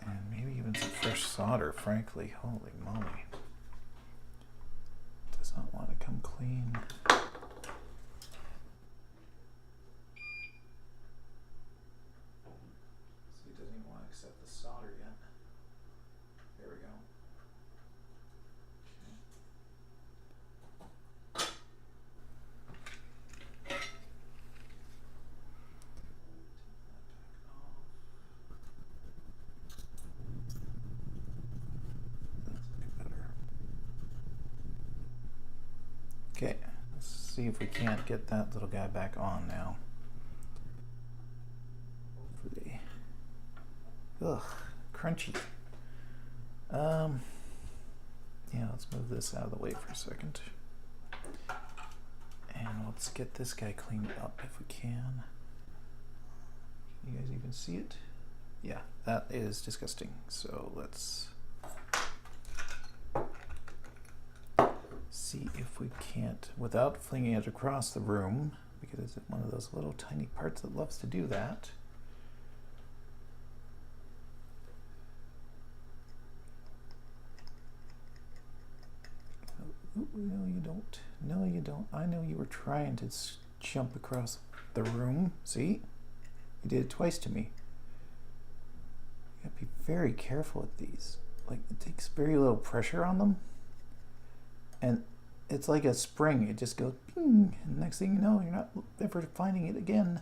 Speaker 1: And maybe even some fresh solder, frankly. Holy moly. Does not want to come clean. See, it doesn't even want to accept the solder yet. There we go. Okay, let's see if we can't get that little guy back on now. Hopefully. Ugh, crunchy. Yeah, let's move this out of the way for a second. And let's get this guy cleaned up if we can. You guys even see it? Yeah, that is disgusting. So let's see if we can't, without flinging it across the room, because it's one of those little tiny parts that loves to do that. Ooh, no, you don't. No, you don't. I know you were trying to jump across the room. See? You did it twice to me. You gotta be very careful with these. Like, it takes very little pressure on them. And it's like a spring. It just goes ping, and next thing you know, you're not ever finding it again.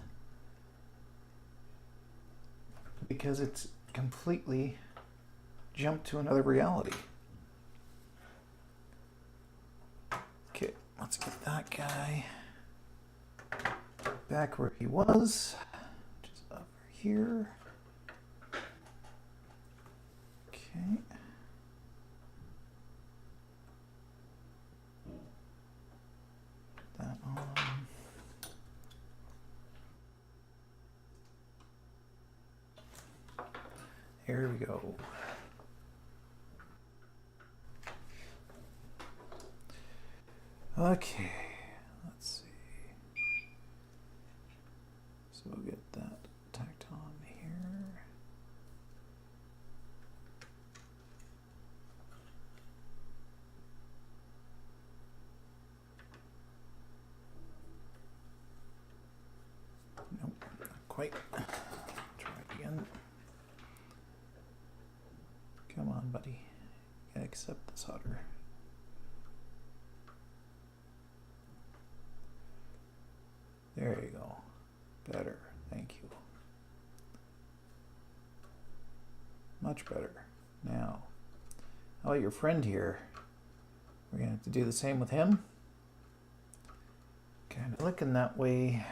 Speaker 1: Because it's completely jumped to another reality. Okay, let's get that guy back where he was, just over here. Okay. That on. Here we go. Okay, let's see. So we'll get that tacked on here. Nope, not quite. Try it again. Come on, buddy. You gotta accept the solder. There you go. Better. Thank you. Much better. Now, how about your friend here? We're going to have to do the same with him. Kind of looking that way.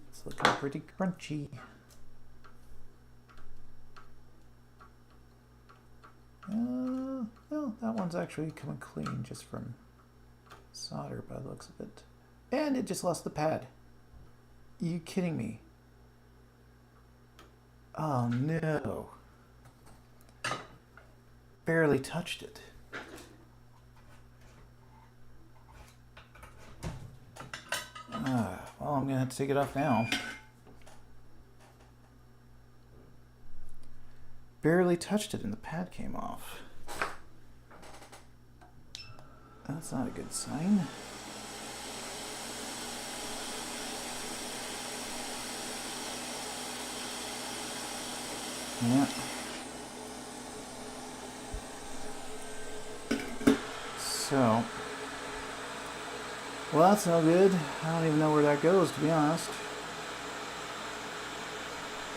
Speaker 1: It's looking pretty crunchy. Well, that one's actually coming clean just from solder by the looks of it. And it just lost the pad. Are you kidding me? Oh no. Barely touched it. Well, I'm gonna have to take it off now. Barely touched it and the pad came off. That's not a good sign. Yeah. So, well, that's no good. I don't even know where that goes, to be honest.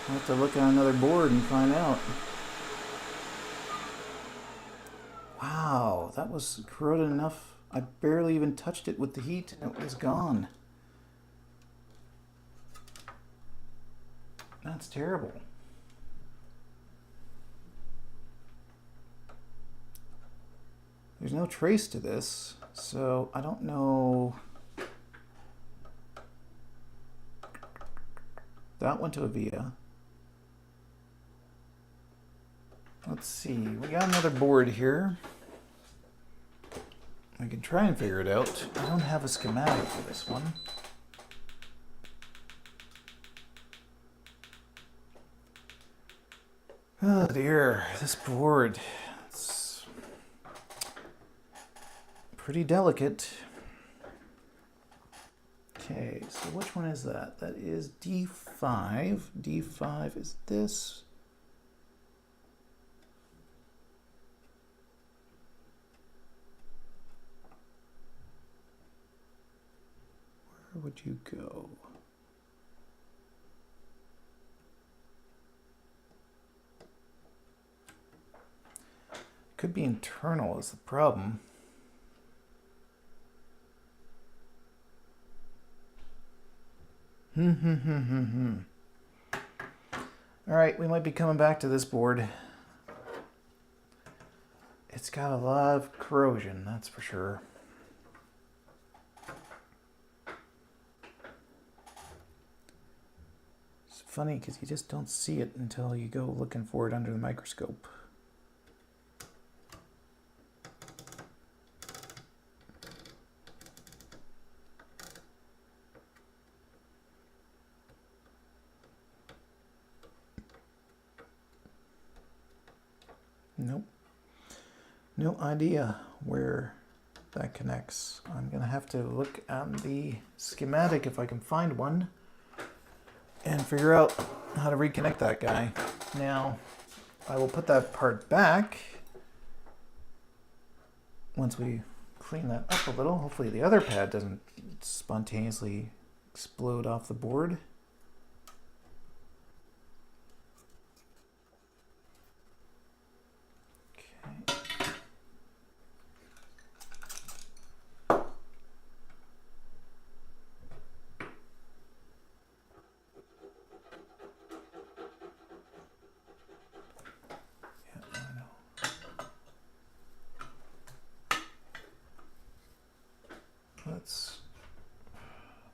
Speaker 1: I'll have to look on another board and find out. Wow, that was corroded enough. I barely even touched it with the heat and it was gone. That's terrible. There's no trace to this, so I don't know. That went to a via. Let's see, we got another board here. I can try and figure it out. I don't have a schematic for this one. Oh dear, this board. It's pretty delicate. Okay, so which one is that? That is D5. D5 is this. Where would you go? Could be internal is the problem. All right, we might be coming back to this board. It's got a lot of corrosion, that's for sure. It's funny because you just don't see it until you go looking for it under the microscope. Nope. No idea where that connects. I'm gonna have to look at the schematic if I can find one and figure out how to reconnect that guy. Now, I will put that part back once we clean that up a little. Hopefully the other pad doesn't spontaneously explode off the board.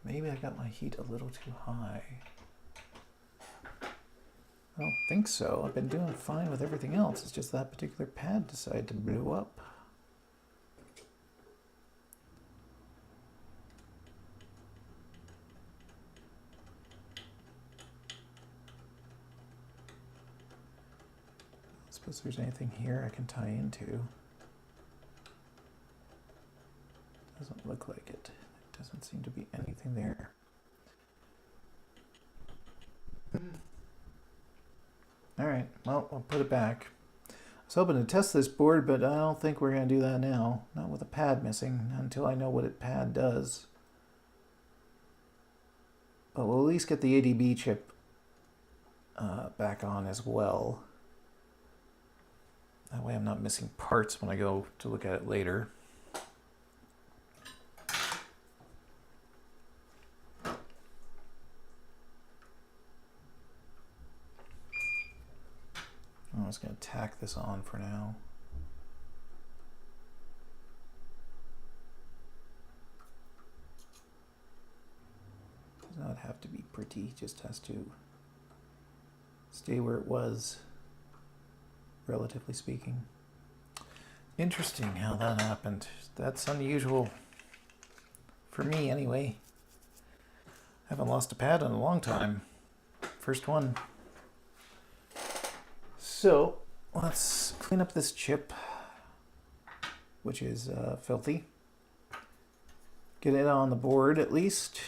Speaker 1: Maybe I got my heat a little too high. I don't think so. I've been doing fine with everything else. It's just that particular pad decided to blow up. I suppose there's anything here I can tie into. Doesn't look like it. Doesn't seem to be anything there. Alright, well, I'll put it back. I was hoping to test this board, but I don't think we're going to do that now. Not with a pad missing, until I know what a pad does. But we'll at least get the ADB chip back on as well. That way I'm not missing parts when I go to look at it later. I'm just going to tack this on for now. Does not have to be pretty, just has to stay where it was, relatively speaking. Interesting how that happened. That's unusual for me anyway. I haven't lost a pad in a long time. First one. So let's clean up this chip, which is filthy. Get it on the board at least.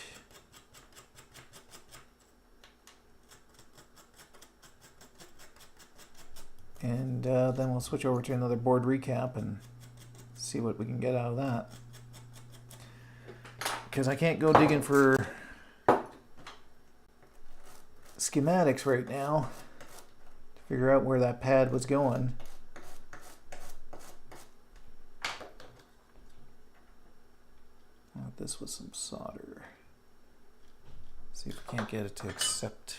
Speaker 1: And then we'll switch over to another board recap and see what we can get out of that. Because I can't go digging for schematics right now. Figure out where that pad was going. This with some solder. See if we can't get it to accept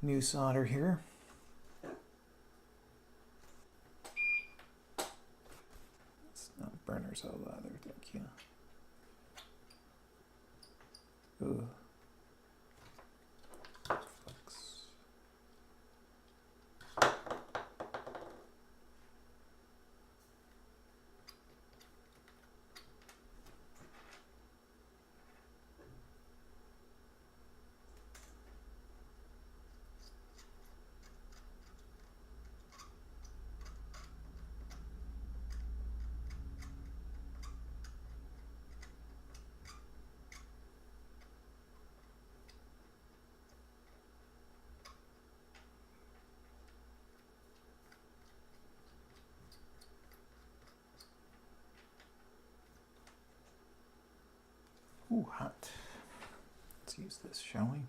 Speaker 1: new solder here. It's not burners out either, thank you. Ooh. Ooh, hot. Let's use this, shall we?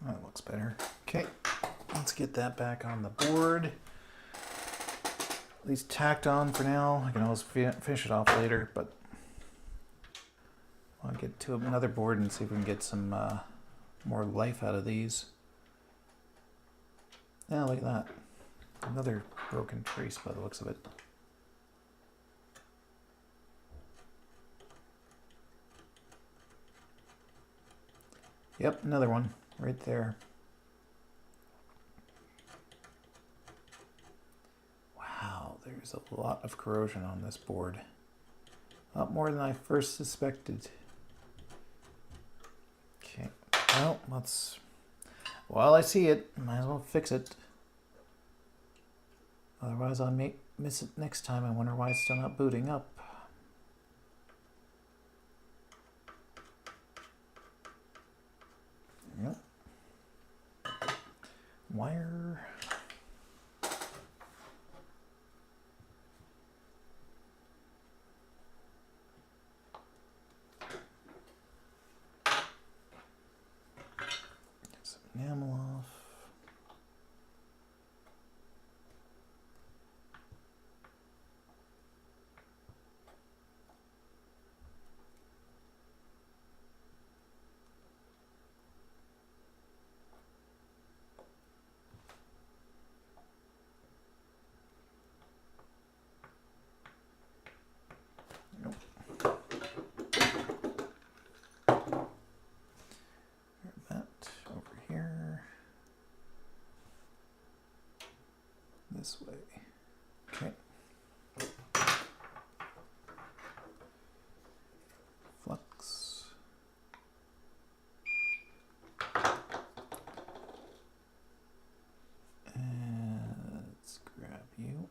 Speaker 1: That looks better. Okay, let's get that back on the board. At least tacked on for now. I can always finish it off later, but I'll get to another board and see if we can get some more life out of these. Yeah, look at that. Another broken trace by the looks of it. Yep, another one right there. Wow, there's a lot of corrosion on this board. A lot more than I first suspected. Okay, well, while I see it, might as well fix it. Otherwise I may miss it next time. I wonder why it's still not booting up. Yep. Wire. Get some enamel off. This way. Okay. Flux. And let's grab you.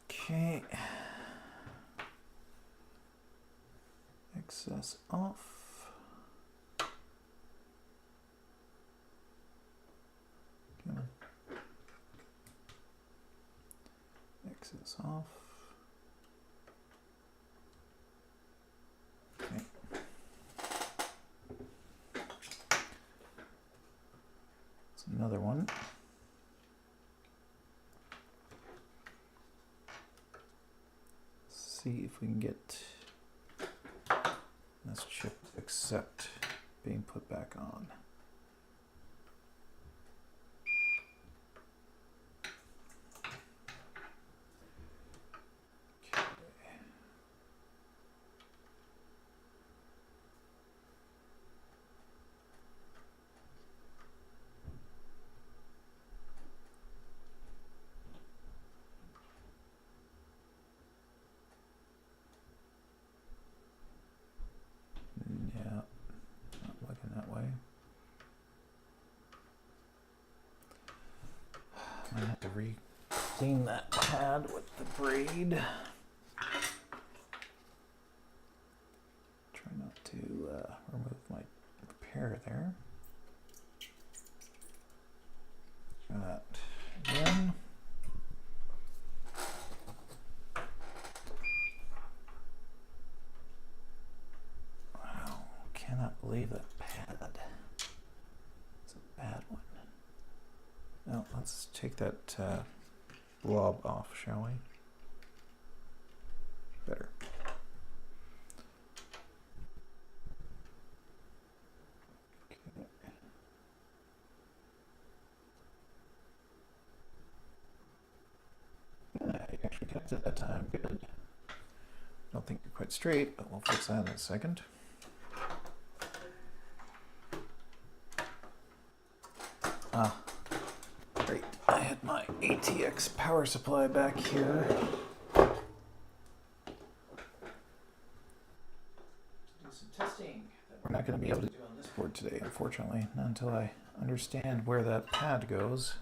Speaker 1: Okay. Excess off. Come on. Excess off. Okay. That's another one. See if we can get this chip to accept being put back on. Okay. Yeah, not looking that way. Might have to re-clean that pad with the braid. remove my repair there. Try that again. Wow, cannot believe that pad. It's a bad one. Now let's take that blob off, shall we? Better. Okay. Yeah, you actually kept it that time. Good. Don't think you're quite straight, but we'll fix that in a second. Ah, great. I had my ATX power supply back here. Testing that we're not going to be able to do on this board today, unfortunately, not until I understand where that pad goes.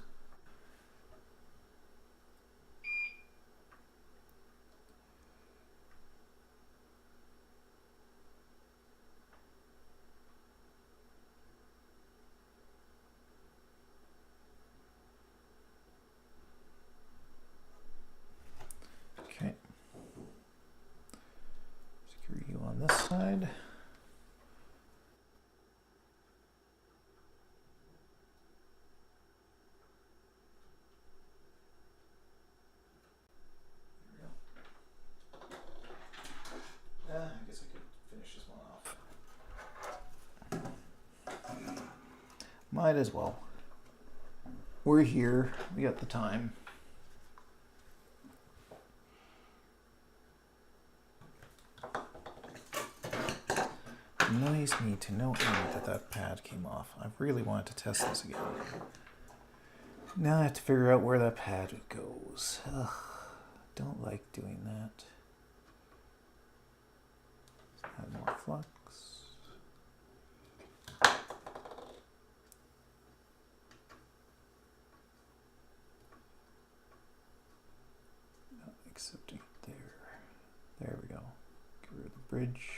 Speaker 1: Okay. Secure you on this side. I guess I could finish this one off. Might as well. We're here. We got the time. Annoys me to no end that pad came off. I really wanted to test this again. Now I have to figure out where that pad goes. Ugh, don't like doing that. Add more flux. Not accepting it there. There we go. Get rid of the bridge.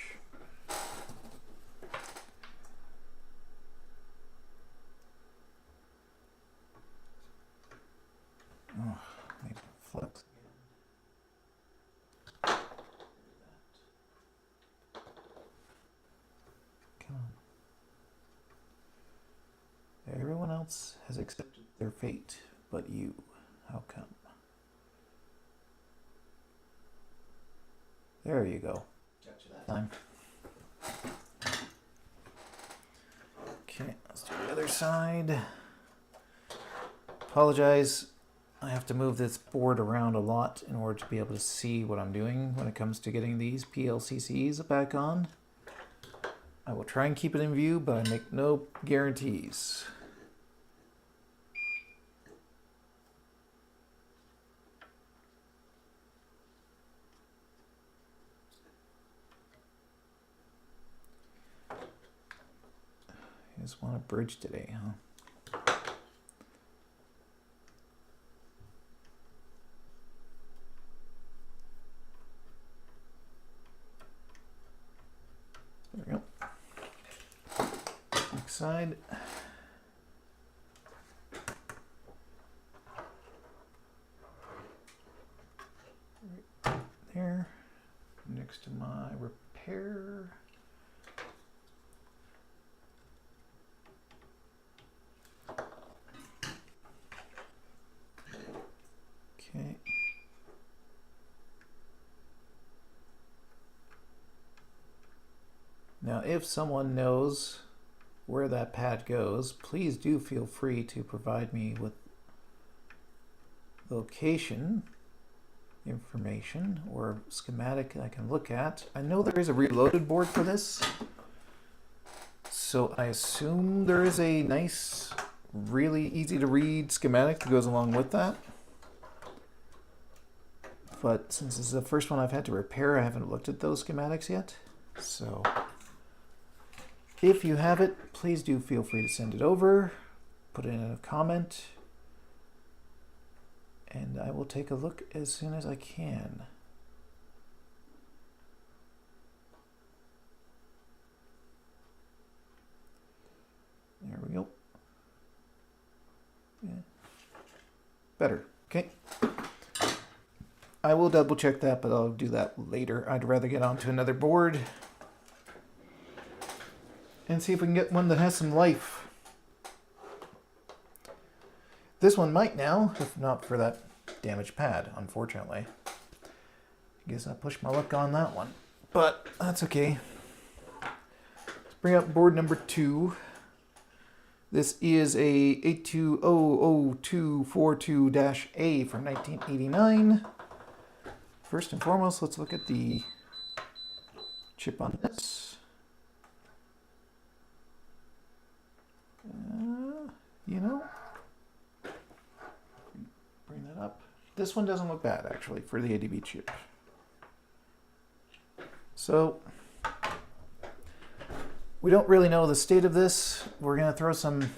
Speaker 1: Oh, maybe flux again. Come on. Everyone else has accepted their fate, but you. How come? There you go. Gotcha that time. Okay, let's do the other side. Apologize. I have to move this board around a lot in order to be able to see what I'm doing when it comes to getting these PLCCs back on. I will try and keep it in view, but I make no guarantees. You just want a bridge today, huh? There we go. Next side. Right there. Next to my repair. Okay. Now, if someone knows where that pad goes, please do feel free to provide me with location information or schematic I can look at. I know there is a reloaded board for this, so I assume there is a nice, really easy to read schematic that goes along with that. But since this is the first one I've had to repair, I haven't looked at those schematics yet. So if you have it, please do feel free to send it over, put it in a comment, and I will take a look as soon as I can. better. Okay. I will double check that, but I'll do that later. I'd rather get onto another board and see if we can get one that has some life. This one might now, if not for that damaged pad, unfortunately. I guess I pushed my luck on that one, but that's okay. Let's bring up board number 2. This is a 8200-242-A from 1989. First and foremost, let's look at the chip on this. You know, bring that up. This one doesn't look bad, actually, for the ADB chip. So, we don't really know the state of this. We're going to throw some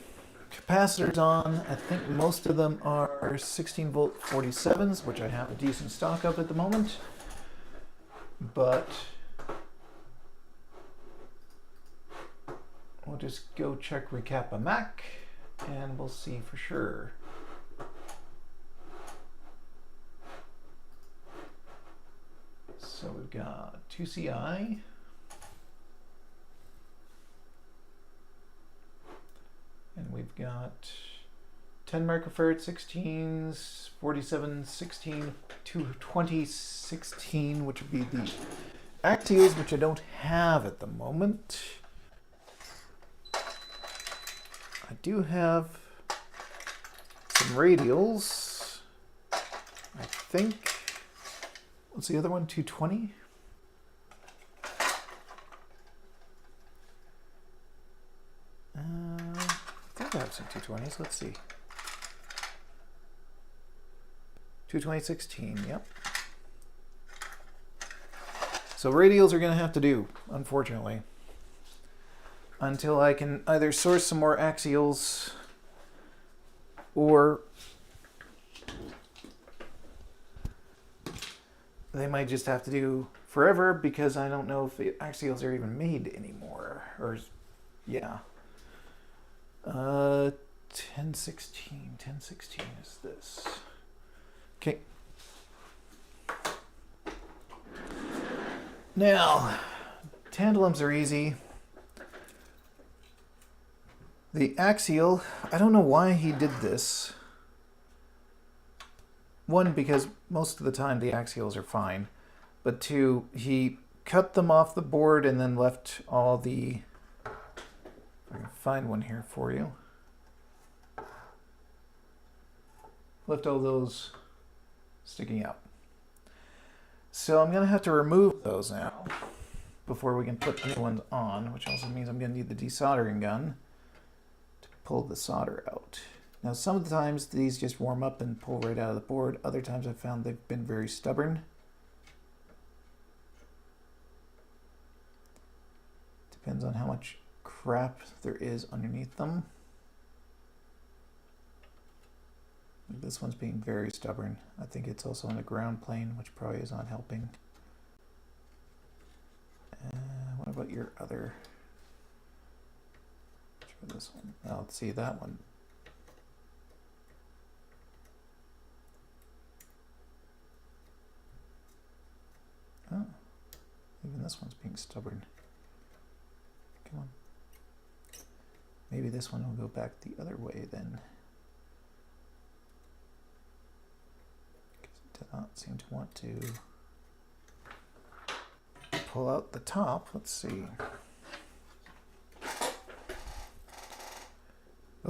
Speaker 1: capacitors on. I think most of them are 16 volt 47s, which I have a decent stock of at the moment. But we'll just go check Recap a Mac and we'll see for sure. So we've got 2CI. And we've got 10 microfarad 16s, 47, 16, 220, 16, which would be the axials, which I don't have at the moment. I do have some radials, I think. What's the other one, 220? I have some 220s. Let's see. 22016, yep. So radials are going to have to do, unfortunately, until I can either source some more axials or they might just have to do forever because I don't know if the axials are even made anymore. Or, yeah. 1016 is this. Okay. Now, tantalums are easy. The axial, I don't know why he did this. One, because most of the time the axials are fine. But two, he cut them off the board and then left all the... I can find one here for you. Left all those sticking out. So I'm going to have to remove those now before we can put new ones on, which also means I'm going to need the desoldering gun to pull the solder out. Now some of the times these just warm up and pull right out of the board. Other times I've found they've been very stubborn. Depends on how much crap there is underneath them. This one's being very stubborn. I think it's also on the ground plane, which probably is not helping. What about your other? Try this one. Oh, let's see that one. Oh, even this one's being stubborn. Come on. Maybe this one will go back the other way then. Because it did not seem to want to pull out the top. Let's see.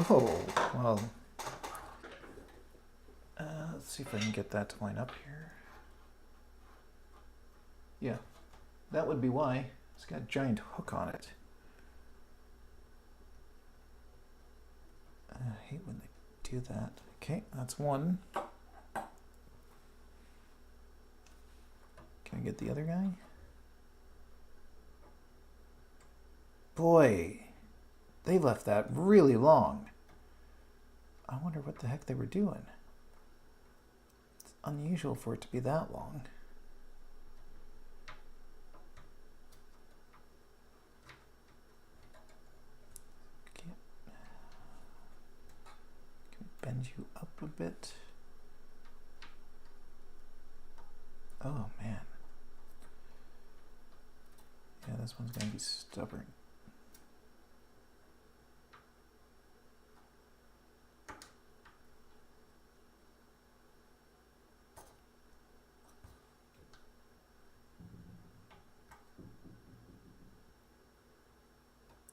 Speaker 1: Oh, well. Let's see if I can get that to line up here. Yeah, that would be why. It's got a giant hook on it. I hate when they do that. Okay, that's one. Can I get the other guy? Boy, they left that really long. I wonder what the heck they were doing. It's unusual for it to be that long. Bend you up a bit. Oh man. Yeah, this one's gonna be stubborn.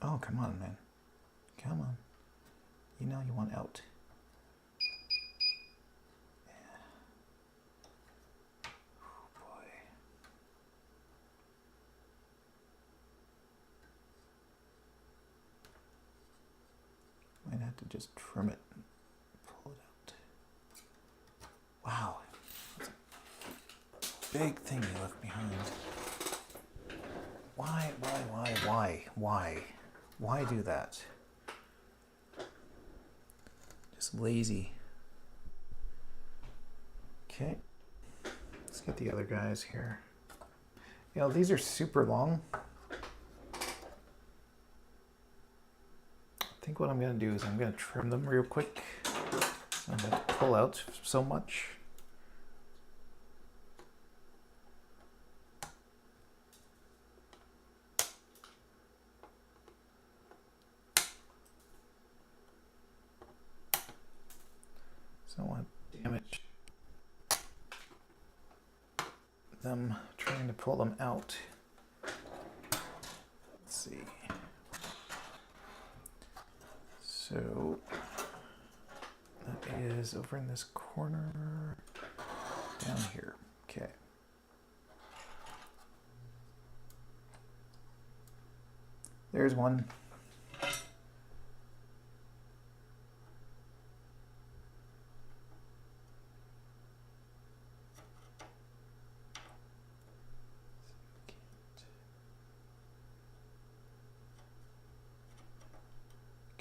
Speaker 1: Oh, come on, man. Come on. You know you want out. Yeah. Oh, boy. Might have to just trim it and pull it out. Wow. That's a big thing you left behind. Why? Why do that? Just lazy. Okay. Let's get the other guys here. You know, these are super long. I think what I'm going to do is I'm going to trim them real quick. So I'm going to pull out so much. So I don't want to damage them trying to pull them out. Let's see. So that is over in this corner down here. Okay. There's one.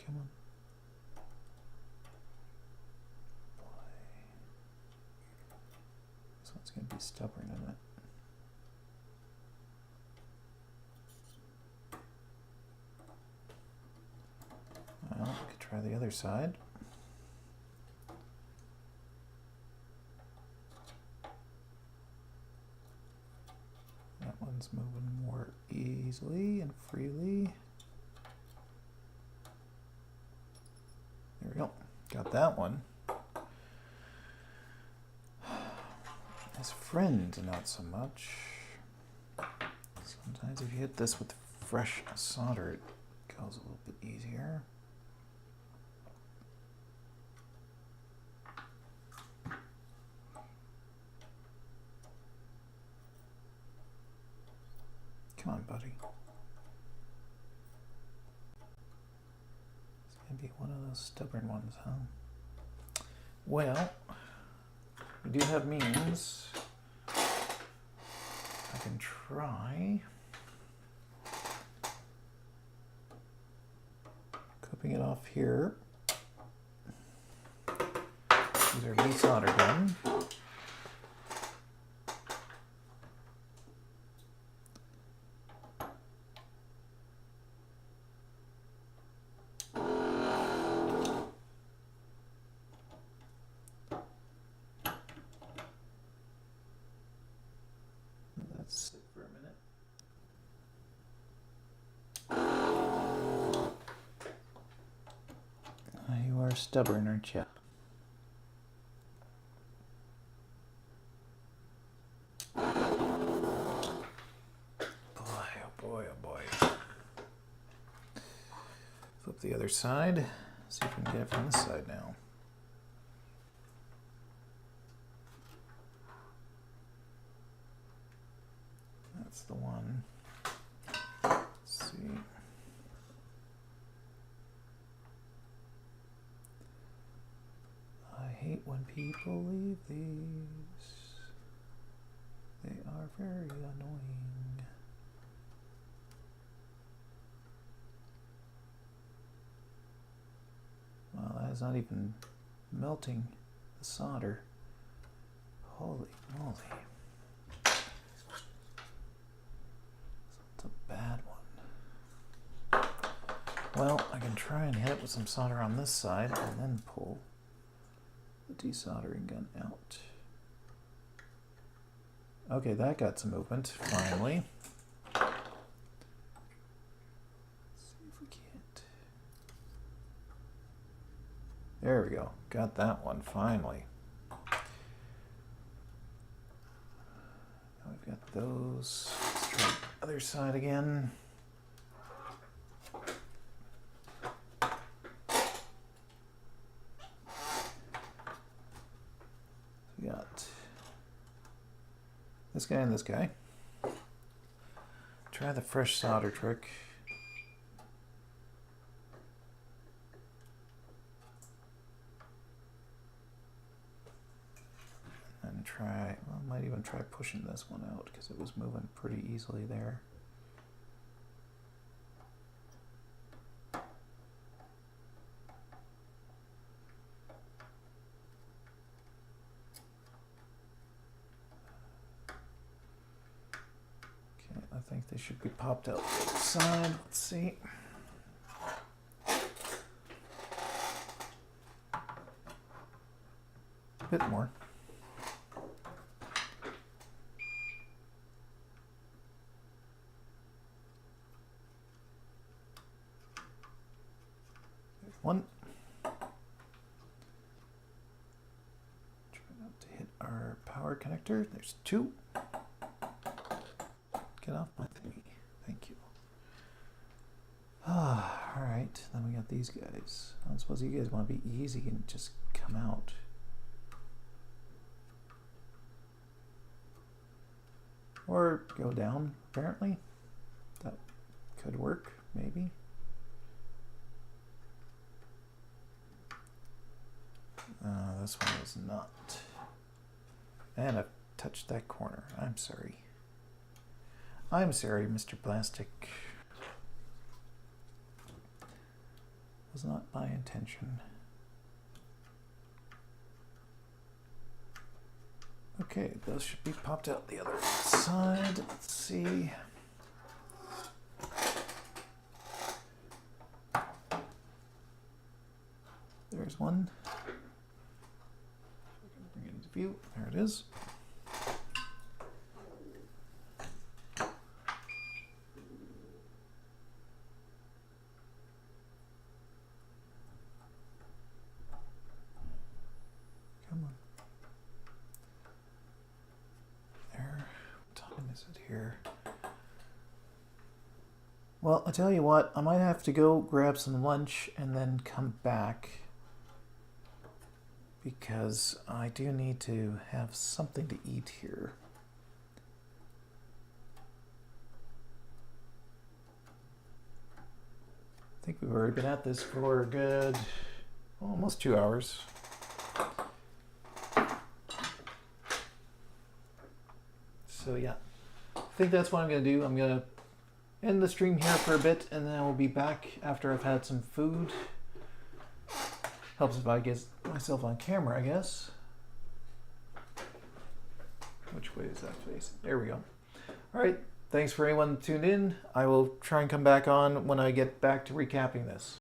Speaker 1: Come on. This one's going to be stubborn, isn't it? Well, we could try the other side. That one's moving more easily and freely. There we go. Got that one. His friend, not so much. Sometimes if you hit this with fresh solder, it goes a little bit easier. Come on, buddy. It's gonna be one of those stubborn ones, huh? Well, we do have means. I can try clipping it off here. These are desolder done. Let's sit for a minute. You are stubborn, aren't you? Boy, oh boy. Flip the other side. See if we can get it from this side now. That's the one. Let's see. I hate when people leave these. They are very annoying. Wow, that is not even melting the solder. Holy moly. That's a bad one. Well, I can try and hit it with some solder on this side and then pull the desoldering gun out. Okay, that got some movement, finally. Let's see if we can't. There we go. Got that one, finally. Now we've got those. Let's try the other side again. We got this guy and this guy. Try the fresh solder trick. And try, well, I might even try pushing this one out because it was moving pretty easily there. I think they should be popped out the other side. Let's see. A bit more. There's one. Try not to hit our power connector. There's two. Get off my thingy. Thank you. Ah, alright. Then we got these guys. I don't suppose you guys want to be easy and just come out. Or go down, apparently. That could work, maybe. This one is not. And I've touched that corner. I'm sorry. I'm sorry, Mr. Plastic. Was not my intention. Okay, those should be popped out the other side. Let's see. There's one. Bring it into view. There it is. Here. Well, I tell you what, I might have to go grab some lunch and then come back because I do need to have something to eat here. I think we've already been at this for a good almost 2 hours. So yeah. I think that's what I'm going to do. I'm going to end the stream here for a bit, and then we'll be back after I've had some food. Helps if I get myself on camera, I guess. Which way is that face? There we go. All right. Thanks for anyone that tuned in. I will try and come back on when I get back to recapping this.